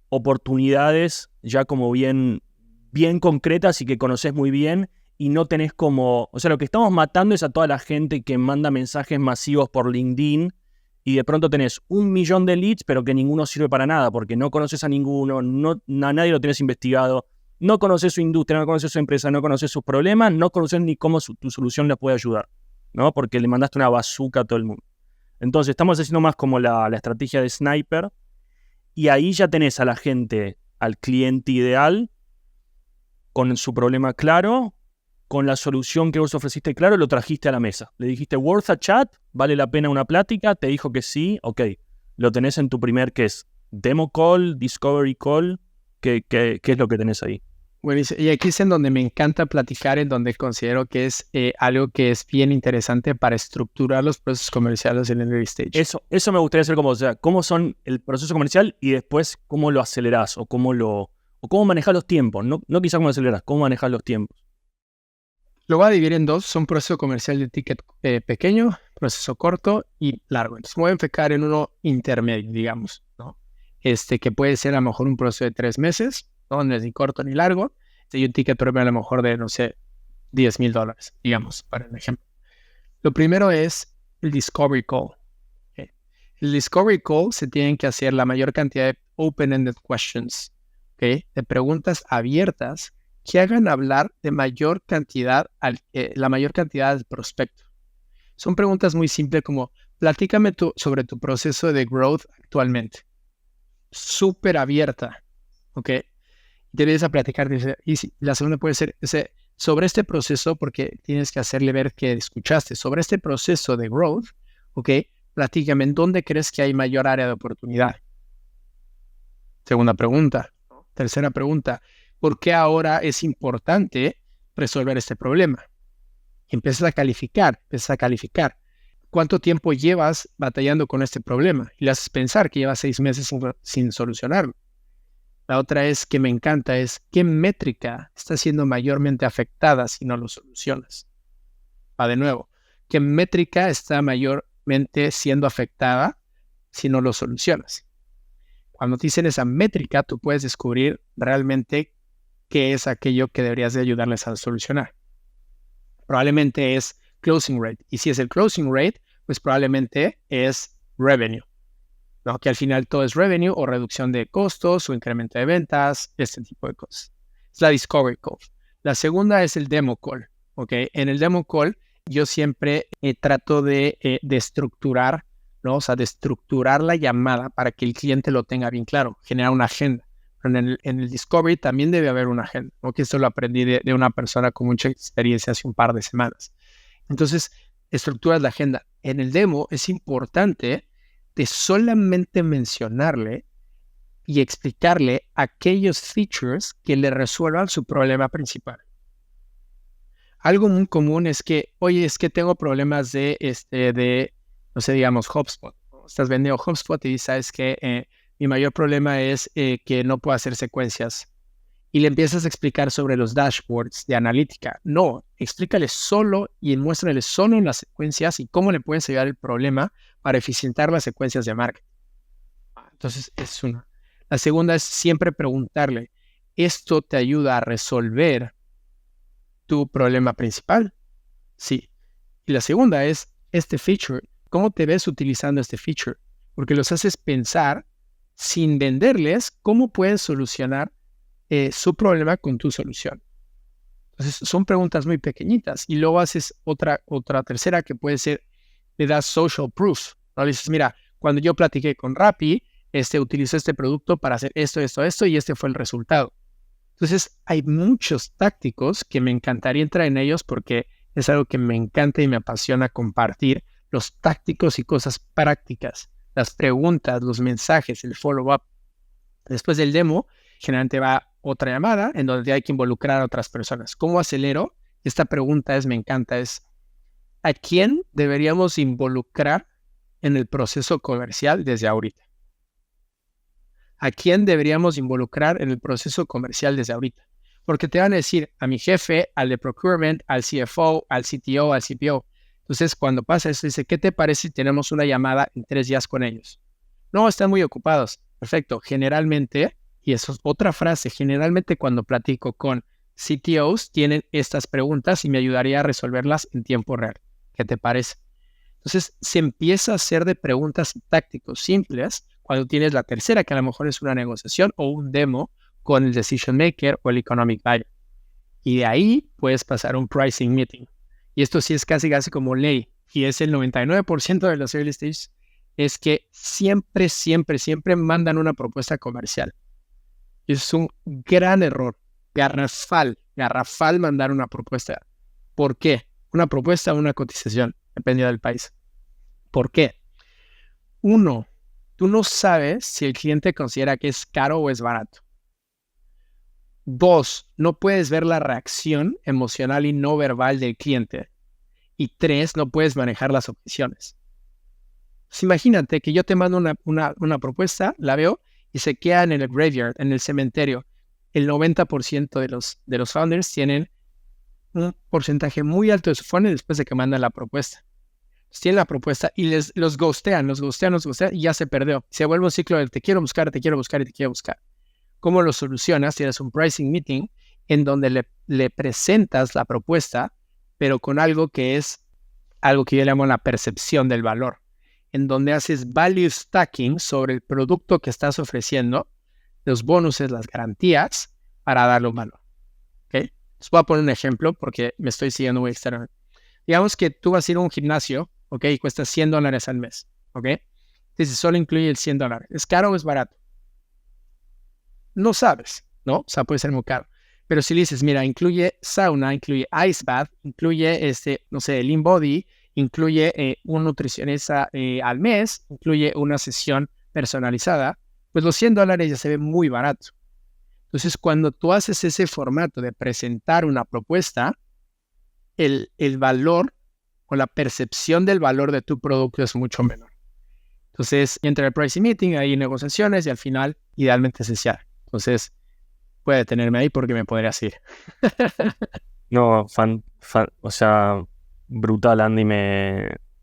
oportunidades ya como bien concretas y que conoces muy bien y no tenés como... O sea, lo que estamos matando es a toda la gente que manda mensajes masivos por LinkedIn y de pronto tenés 1 millón de leads pero que ninguno sirve para nada porque no conoces a ninguno, a nadie lo tenés investigado, no conoces su industria, no conoces su empresa, no conoces sus problemas, no conoces ni cómo tu solución les puede ayudar, ¿no? Porque le mandaste una bazooka a todo el mundo. Entonces estamos haciendo más como la estrategia de sniper. Y ahí ya tenés a la gente, al cliente ideal, con su problema claro, con la solución que vos ofreciste claro, lo trajiste a la mesa. Le dijiste, worth a chat, vale la pena una plática, te dijo que sí, ok. Lo tenés en tu primer, ¿qué es? Demo call, discovery call, ¿qué es lo que tenés ahí? Bueno, y aquí es en donde me encanta platicar, en donde considero que es algo que es bien interesante para estructurar los procesos comerciales en el early stage. Eso me gustaría hacer como, o sea, cómo son el proceso comercial y después cómo lo acelerás o cómo manejás los tiempos. No quizás cómo acelerás, cómo manejás los tiempos. Lo voy a dividir en dos, son proceso comercial de ticket pequeño, proceso corto y largo. Entonces me voy a enfocar en uno intermedio, digamos, ¿no? Que puede ser a lo mejor un proceso de 3 meses, ¿no? No es ni corto ni largo. Y un ticket promedio a lo mejor de, no sé, $10,000, digamos, para el ejemplo. Lo primero es el discovery call. ¿Okay? El discovery call se tienen que hacer la mayor cantidad de open-ended questions, ¿okay? De preguntas abiertas que hagan hablar de mayor cantidad, la mayor cantidad del prospecto. Son preguntas muy simples como, platícame sobre tu proceso de growth actualmente. Súper abierta, ¿ok? Te vienes a platicar, y la segunda puede ser sobre este proceso, porque tienes que hacerle ver que escuchaste, sobre este proceso de growth, ¿ok? Platícame, ¿en dónde crees que hay mayor área de oportunidad? Segunda pregunta. Tercera pregunta, ¿por qué ahora es importante resolver este problema? Empiezas a calificar. ¿Cuánto tiempo llevas batallando con este problema? Y le haces pensar que llevas 6 meses sin solucionarlo. La otra es que me encanta, es qué métrica está siendo mayormente afectada si no lo solucionas. Va de nuevo, ¿qué métrica está mayormente siendo afectada si no lo solucionas? Cuando te dicen esa métrica, tú puedes descubrir realmente qué es aquello que deberías de ayudarles a solucionar. Probablemente es closing rate. Y si es el closing rate, pues probablemente es revenue, ¿no? Que al final todo es revenue o reducción de costos o incremento de ventas, este tipo de cosas. Es la discovery call. La segunda es el demo call. ¿Okay? En el demo call yo siempre trato de estructurar, ¿no? O sea, de estructurar la llamada para que el cliente lo tenga bien claro, generar una agenda. En el discovery también debe haber una agenda, ¿no? Que esto lo aprendí de una persona con mucha experiencia hace un par de semanas. Entonces, estructuras la agenda. En el demo es importante de solamente mencionarle y explicarle aquellos features que le resuelvan su problema principal. Algo muy común es que, oye, es que tengo problemas de no sé, digamos, HubSpot. Estás vendiendo HubSpot y sabes que mi mayor problema es que no puedo hacer secuencias. Y le empiezas a explicar sobre los dashboards de analítica. No, explícale solo y muéstrale solo en las secuencias y cómo le puedes ayudar el problema para eficientar las secuencias de marketing. Entonces, es una. La segunda es siempre preguntarle, ¿esto te ayuda a resolver tu problema principal? Sí. Y la segunda es, este feature, ¿cómo te ves utilizando este feature? Porque los haces pensar sin venderles cómo puedes solucionar su problema con tu solución. Entonces, son preguntas muy pequeñitas. Y luego haces otra tercera que puede ser, le das social proof, ¿no? Le dices, mira, cuando yo platiqué con Rappi, utilizó este producto para hacer esto, y este fue el resultado. Entonces, hay muchos tácticos que me encantaría entrar en ellos porque es algo que me encanta y me apasiona compartir, los tácticos y cosas prácticas, las preguntas, los mensajes, el follow-up. Después del demo, generalmente va otra llamada en donde hay que involucrar a otras personas. ¿Cómo acelero? Esta pregunta me encanta, es ¿a quién deberíamos involucrar en el proceso comercial desde ahorita? ¿A quién deberíamos involucrar en el proceso comercial desde ahorita? Porque te van a decir a mi jefe, al de procurement, al CFO, al CTO, al CPO. Entonces, cuando pasa eso, dice, ¿qué te parece si tenemos una llamada en 3 días con ellos? No, están muy ocupados. Perfecto. Generalmente, y eso es otra frase, generalmente cuando platico con CTOs tienen estas preguntas y me ayudaría a resolverlas en tiempo real. ¿Qué te parece? Entonces, se empieza a hacer de preguntas tácticos simples cuando tienes la tercera, que a lo mejor es una negociación o un demo con el decision maker o el economic buyer. Y de ahí puedes pasar un pricing meeting. Y esto sí es casi como ley. Y es el 99% de los early stages, es que siempre mandan una propuesta comercial. Es un gran error, garrafal mandar una propuesta. ¿Por qué? Una propuesta o una cotización, dependiendo del país. ¿Por qué? 1, tú no sabes si el cliente considera que es caro o es barato. 2, no puedes ver la reacción emocional y no verbal del cliente. Y 3, no puedes manejar las objeciones. Pues imagínate que yo te mando una propuesta, la veo y se quedan en el graveyard, en el cementerio. El 90% de los founders tienen un porcentaje muy alto de su funnel después de que mandan la propuesta. Entonces, tienen la propuesta y los ghostean y ya se perdió. Se vuelve un ciclo de te quiero buscar. ¿Cómo lo solucionas? Tienes un pricing meeting en donde le presentas la propuesta, pero con algo que es algo que yo llamo la percepción del valor, en donde haces value stacking sobre el producto que estás ofreciendo, los bonuses, las garantías, para darle un valor. ¿Okay? Les voy a poner un ejemplo porque me estoy siguiendo muy externo. Digamos que tú vas a ir a un gimnasio, ¿ok? Y cuesta $100 al mes, ¿ok? Entonces solo incluye el $100. ¿Es caro o es barato? No sabes, ¿no? O sea, puede ser muy caro. Pero si le dices, mira, incluye sauna, incluye ice bath, incluye, no sé, lean body, incluye un nutricionista al mes, incluye una sesión personalizada, pues los $100 ya se ve muy barato. Entonces, cuando tú haces ese formato de presentar una propuesta, el valor o la percepción del valor de tu producto es mucho menor. Entonces, entra el pricing meeting, hay negociaciones y al final, idealmente se cierra. Entonces, puede tenerme ahí porque me podrías ir. No, o sea, brutal, Andy.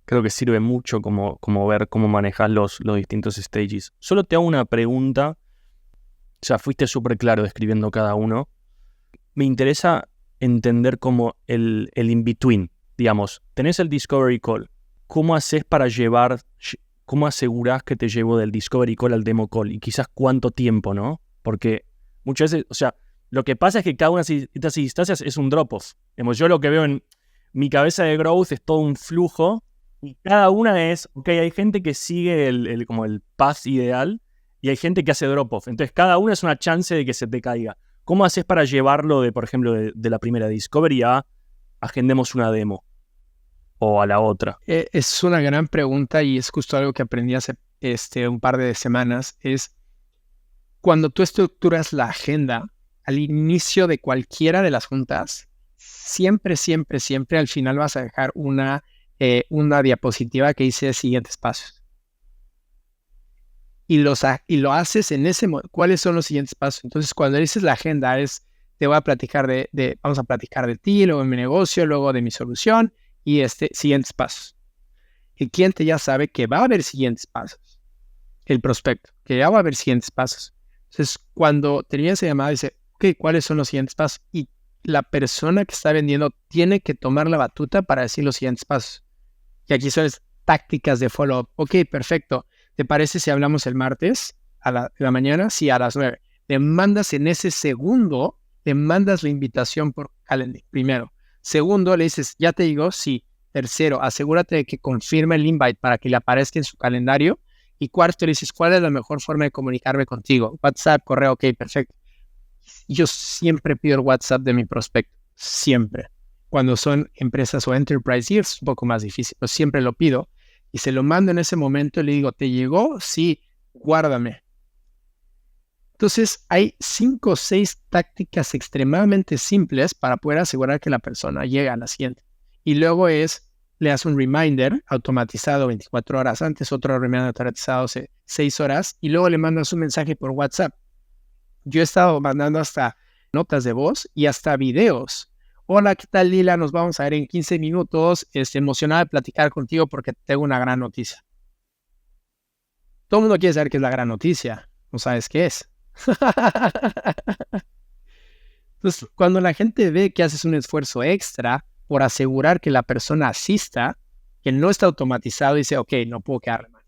Creo que sirve mucho como ver cómo manejas los distintos stages. Solo te hago una pregunta. O sea, fuiste súper claro describiendo cada uno. Me interesa entender como el in-between. Digamos, tenés el discovery call. ¿Cómo haces cómo asegurás que te llevo del discovery call al demo call? Y quizás cuánto tiempo, ¿no? Porque muchas veces, o sea, lo que pasa es que cada una de estas instancias es un drop-off. Yo lo que veo en mi cabeza de growth es todo un flujo y cada una es, ok, hay gente que sigue como el path ideal y hay gente que hace drop-off. Entonces, cada una es una chance de que se te caiga. ¿Cómo haces para llevarlo por ejemplo, de la primera discovery a agendemos una demo o a la otra? Es una gran pregunta y es justo algo que aprendí hace un par de semanas. Es cuando tú estructuras la agenda al inicio de cualquiera de las juntas, siempre al final vas a dejar una diapositiva que dice siguientes pasos. y lo haces en ese momento. ¿Cuáles son los siguientes pasos? Entonces, cuando dices la agenda te voy a platicar vamos a platicar de ti, luego de mi negocio, luego de mi solución y siguientes pasos. El cliente ya sabe que va a haber siguientes pasos. El prospecto, que ya va a haber siguientes pasos. Entonces, cuando termina esa llamada, dice, ok, ¿cuáles son los siguientes pasos? Y la persona que está vendiendo tiene que tomar la batuta para decir los siguientes pasos. Y aquí son las tácticas de follow-up. Ok, perfecto. ¿Te parece si hablamos el martes a la mañana? Sí, a las 9. Le mandas en ese segundo, le mandas la invitación por Calendly, primero. Segundo, le dices, ¿ya te digo? Sí. Tercero, asegúrate de que confirme el invite para que le aparezca en su calendario. Y cuarto, le dices, ¿cuál es la mejor forma de comunicarme contigo? WhatsApp, correo, ok, perfecto. Yo siempre pido el WhatsApp de mi prospecto, siempre. Cuando son empresas o enterprise, y es un poco más difícil, pero siempre lo pido y se lo mando en ese momento y le digo, ¿te llegó? Sí, guárdame. Entonces, hay 5 o 6 tácticas extremadamente simples para poder asegurar que la persona llega a la siguiente. Y luego le das un reminder automatizado 24 horas antes, otro reminder automatizado 6 horas, y luego le mandas un mensaje por WhatsApp. Yo he estado mandando hasta notas de voz y hasta videos. Hola, ¿qué tal, Lila? Nos vamos a ver en 15 minutos. Emocionada de platicar contigo porque tengo una gran noticia. Todo el mundo quiere saber qué es la gran noticia. No sabes qué es. Entonces, cuando la gente ve que haces un esfuerzo extra por asegurar que la persona asista, que no está automatizado, dice, ok, no puedo quedarle mal.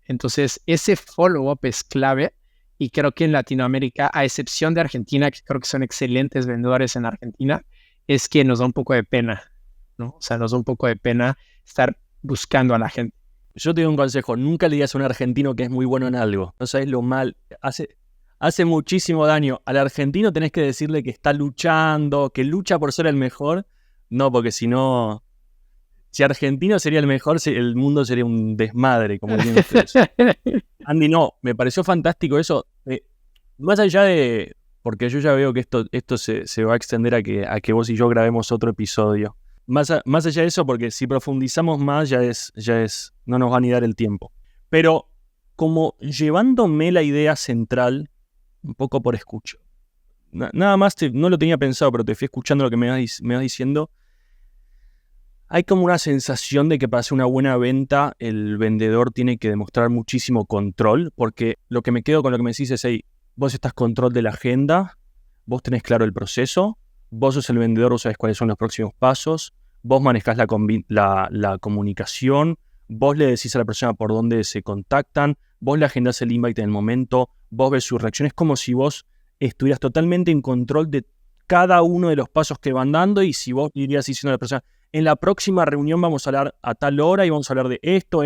Entonces, ese follow-up es clave y creo que en Latinoamérica, a excepción de Argentina, que creo que son excelentes vendedores en Argentina, es que nos da un poco de pena, ¿no? O sea, nos da un poco de pena estar buscando a la gente. Yo te doy un consejo, nunca le digas a un argentino que es muy bueno en algo. No sabes lo mal, hace muchísimo daño. Al argentino tenés que decirle que está luchando, que lucha por ser el mejor. No, porque si no, si argentino sería el mejor, el mundo sería un desmadre, como dicen ustedes. Andy, no, me pareció fantástico eso. Más allá de, porque yo ya veo que esto se va a extender a que vos y yo grabemos otro episodio. Más allá de eso, porque si profundizamos más ya es, no nos va a ni dar el tiempo. Pero como llevándome la idea central, un poco por escucho. Nada más, no lo tenía pensado, pero te fui escuchando lo que me vas diciendo. Hay como una sensación de que para hacer una buena venta, el vendedor tiene que demostrar muchísimo control, porque lo que me quedo con lo que me decís es, hey, vos estás control de la agenda, vos tenés claro el proceso, vos sos el vendedor, vos sabés cuáles son los próximos pasos, vos manejás la comunicación, vos le decís a la persona por dónde se contactan, vos le agendás el invite en el momento, vos ves su reacción. Es como si vos estuvieras totalmente en control de cada uno de los pasos que van dando, y si vos irías diciendo a la persona, en la próxima reunión vamos a hablar a tal hora y vamos a hablar de esto.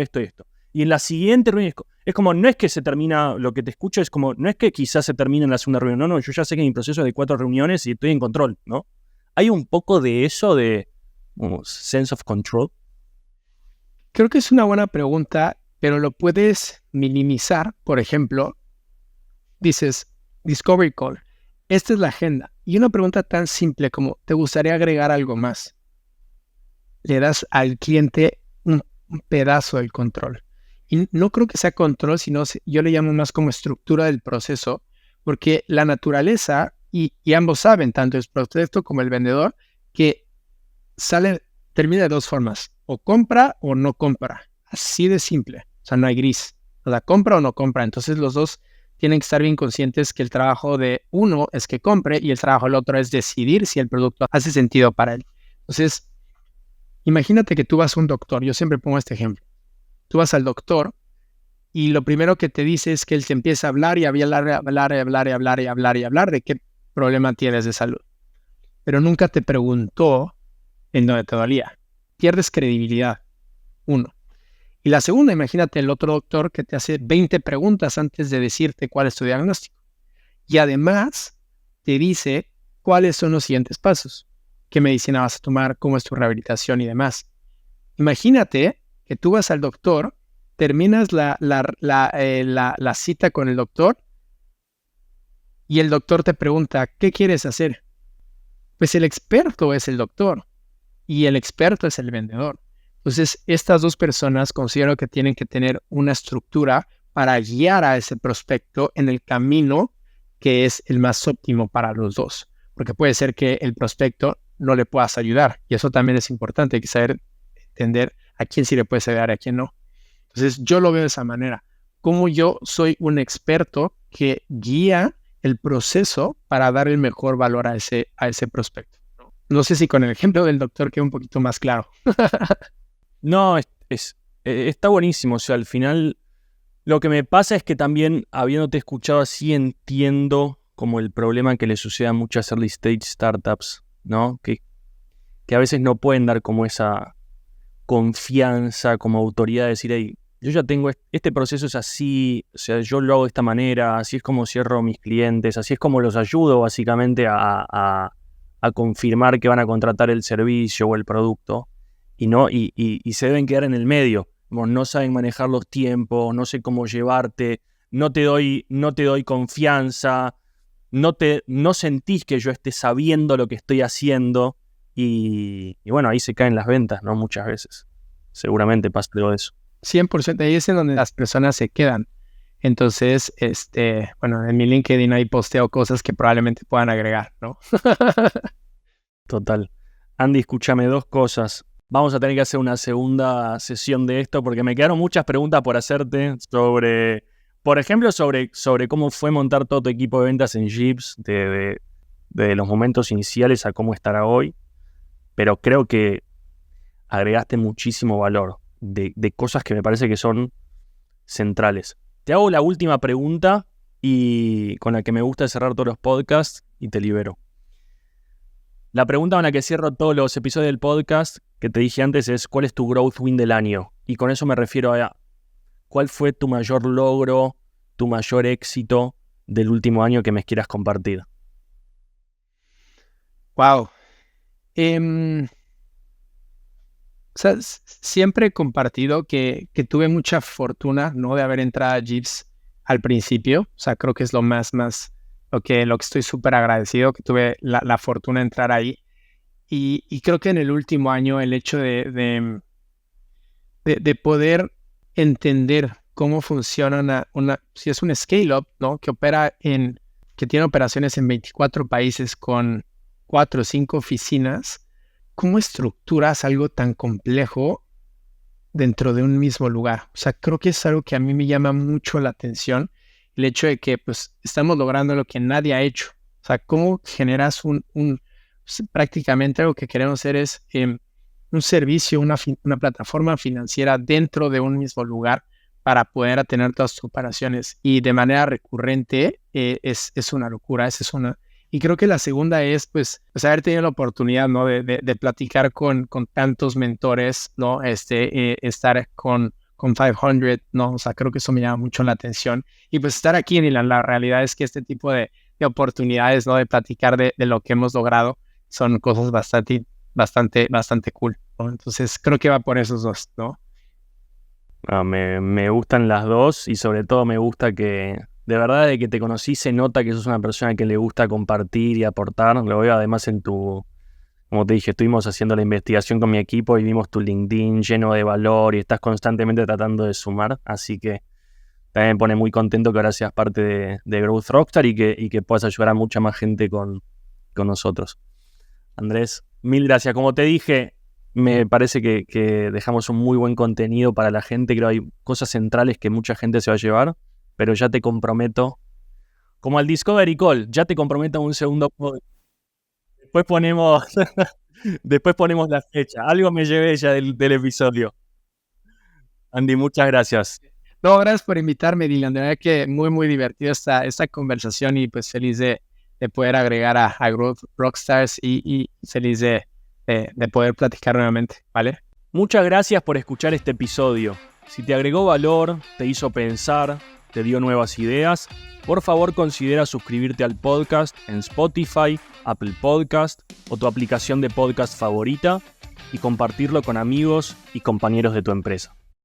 Y en la siguiente reunión es como, no es que se termina, lo que te escucho es como, no es que quizás se termine en la segunda reunión, no, yo ya sé que mi proceso es de 4 reuniones y estoy en control, ¿no? Hay un poco de eso, de sense of control. Creo que es una buena pregunta, pero lo puedes minimizar. Por ejemplo, dices, Discovery Call, esta es la agenda. Y una pregunta tan simple como, ¿te gustaría agregar algo más? Le das al cliente un pedazo del control. Y no creo que sea control, sino yo le llamo más como estructura del proceso, porque la naturaleza, y ambos saben, tanto el prospecto como el vendedor, que termina de 2 formas, o compra o no compra, así de simple, o sea, no hay gris, o sea, compra o no compra. Entonces los dos tienen que estar bien conscientes que el trabajo de uno es que compre y el trabajo del otro es decidir si el producto hace sentido para él. Entonces, imagínate que tú vas a un doctor, yo siempre pongo este ejemplo. Tú vas al doctor y lo primero que te dice es que él te empieza a hablar y hablar de qué problema tienes de salud. Pero nunca te preguntó en dónde te dolía. Pierdes credibilidad, 1. Y la segunda, imagínate el otro doctor que te hace 20 preguntas antes de decirte cuál es tu diagnóstico. Y además te dice cuáles son los siguientes pasos. ¿Qué medicina vas a tomar? ¿Cómo es tu rehabilitación y demás? Imagínate que tú vas al doctor, terminas la cita con el doctor y el doctor te pregunta, ¿qué quieres hacer? Pues el experto es el doctor y el experto es el vendedor. Entonces, estas dos personas considero que tienen que tener una estructura para guiar a ese prospecto en el camino que es el más óptimo para los dos. Porque puede ser que el prospecto no le puedas ayudar. Y eso también es importante, hay que saber entender a quién sí le puedes ayudar y a quién no. Entonces, yo lo veo de esa manera. Como yo soy un experto que guía el proceso para dar el mejor valor a ese prospecto. No sé si con el ejemplo del doctor queda un poquito más claro. No, está buenísimo. O sea, al final lo que me pasa es que también, habiéndote escuchado así, entiendo como el problema que le sucede a muchas early stage startups, ¿no? Que a veces no pueden dar como esa confianza como autoridad de decir, hey, yo ya tengo este proceso es así, o sea, yo lo hago de esta manera, así es como cierro a mis clientes, así es como los ayudo básicamente a confirmar que van a contratar el servicio o el producto y se deben quedar en el medio. Como no saben manejar los tiempos, no sé cómo llevarte, no te doy confianza, no sentís que yo esté sabiendo lo que estoy haciendo y bueno, ahí se caen las ventas, ¿no? Muchas veces. Seguramente pasa algo de eso. 100%, ahí es en donde las personas se quedan. Entonces, bueno, en mi LinkedIn ahí posteo cosas que probablemente puedan agregar, ¿no? Total. Andy, escúchame 2 cosas. Vamos a tener que hacer una segunda sesión de esto porque me quedaron muchas preguntas por hacerte sobre, por ejemplo, sobre cómo fue montar todo tu equipo de ventas en Jeeps, de los momentos iniciales a cómo estará hoy. Pero creo que agregaste muchísimo valor de cosas que me parece que son centrales. Te hago la última pregunta y con la que me gusta cerrar todos los podcasts y te libero. La pregunta con la que cierro todos los episodios del podcast que te dije antes es ¿cuál es tu growth win del año? Y con eso me refiero a ¿cuál fue tu mayor logro, tu mayor éxito del último año que me quieras compartir? Wow. O sea, siempre he compartido que tuve mucha fortuna, ¿no? De haber entrado a Jeeps al principio. O sea, creo que es lo que estoy súper agradecido, que tuve la fortuna de entrar ahí. Y creo que en el último año el hecho de poder entender cómo funciona si es un scale-up, ¿no? Que tiene operaciones en 24 países con 4 o 5 oficinas. ¿Cómo estructuras algo tan complejo dentro de un mismo lugar? O sea, creo que es algo que a mí me llama mucho la atención, el hecho de que pues estamos logrando lo que nadie ha hecho. O sea, ¿cómo generas prácticamente algo que queremos hacer es un servicio, una plataforma financiera dentro de un mismo lugar para poder tener todas tus operaciones y de manera recurrente? Es una locura, Y creo que la segunda es, pues haber tenido la oportunidad, ¿no? de platicar con tantos mentores, ¿no? Estar con 500, ¿no? O sea, creo que eso me llama mucho la atención. Y pues estar aquí en la realidad es que este tipo de oportunidades, ¿no? De platicar de lo que hemos logrado son cosas bastante cool, ¿no? Entonces, creo que va por esos dos, ¿no? Me gustan las dos y sobre todo me gusta que de verdad de que te conocí se nota que sos una persona que le gusta compartir y aportar. Lo veo además como te dije, estuvimos haciendo la investigación con mi equipo y vimos tu LinkedIn lleno de valor y estás constantemente tratando de sumar. Así que también me pone muy contento que ahora seas parte de Growth Rockstar y que puedas ayudar a mucha más gente con nosotros. Andrés, mil gracias. Como te dije, me parece que dejamos un muy buen contenido para la gente. Creo que hay cosas centrales que mucha gente se va a llevar. Pero ya te comprometo, como al Discovery Call, ya te comprometo a un segundo podcast. Después ponemos la fecha. Algo me llevé ya del episodio. Andy, muchas gracias. No, gracias por invitarme, Dylan. De verdad que muy divertido esta conversación y pues feliz de poder agregar a Growth Rockstars y feliz de poder platicar nuevamente, ¿vale? Muchas gracias por escuchar este episodio. Si te agregó valor, te hizo pensar, te dio nuevas ideas, por favor considera suscribirte al podcast en Spotify, Apple Podcast o tu aplicación de podcast favorita y compartirlo con amigos y compañeros de tu empresa.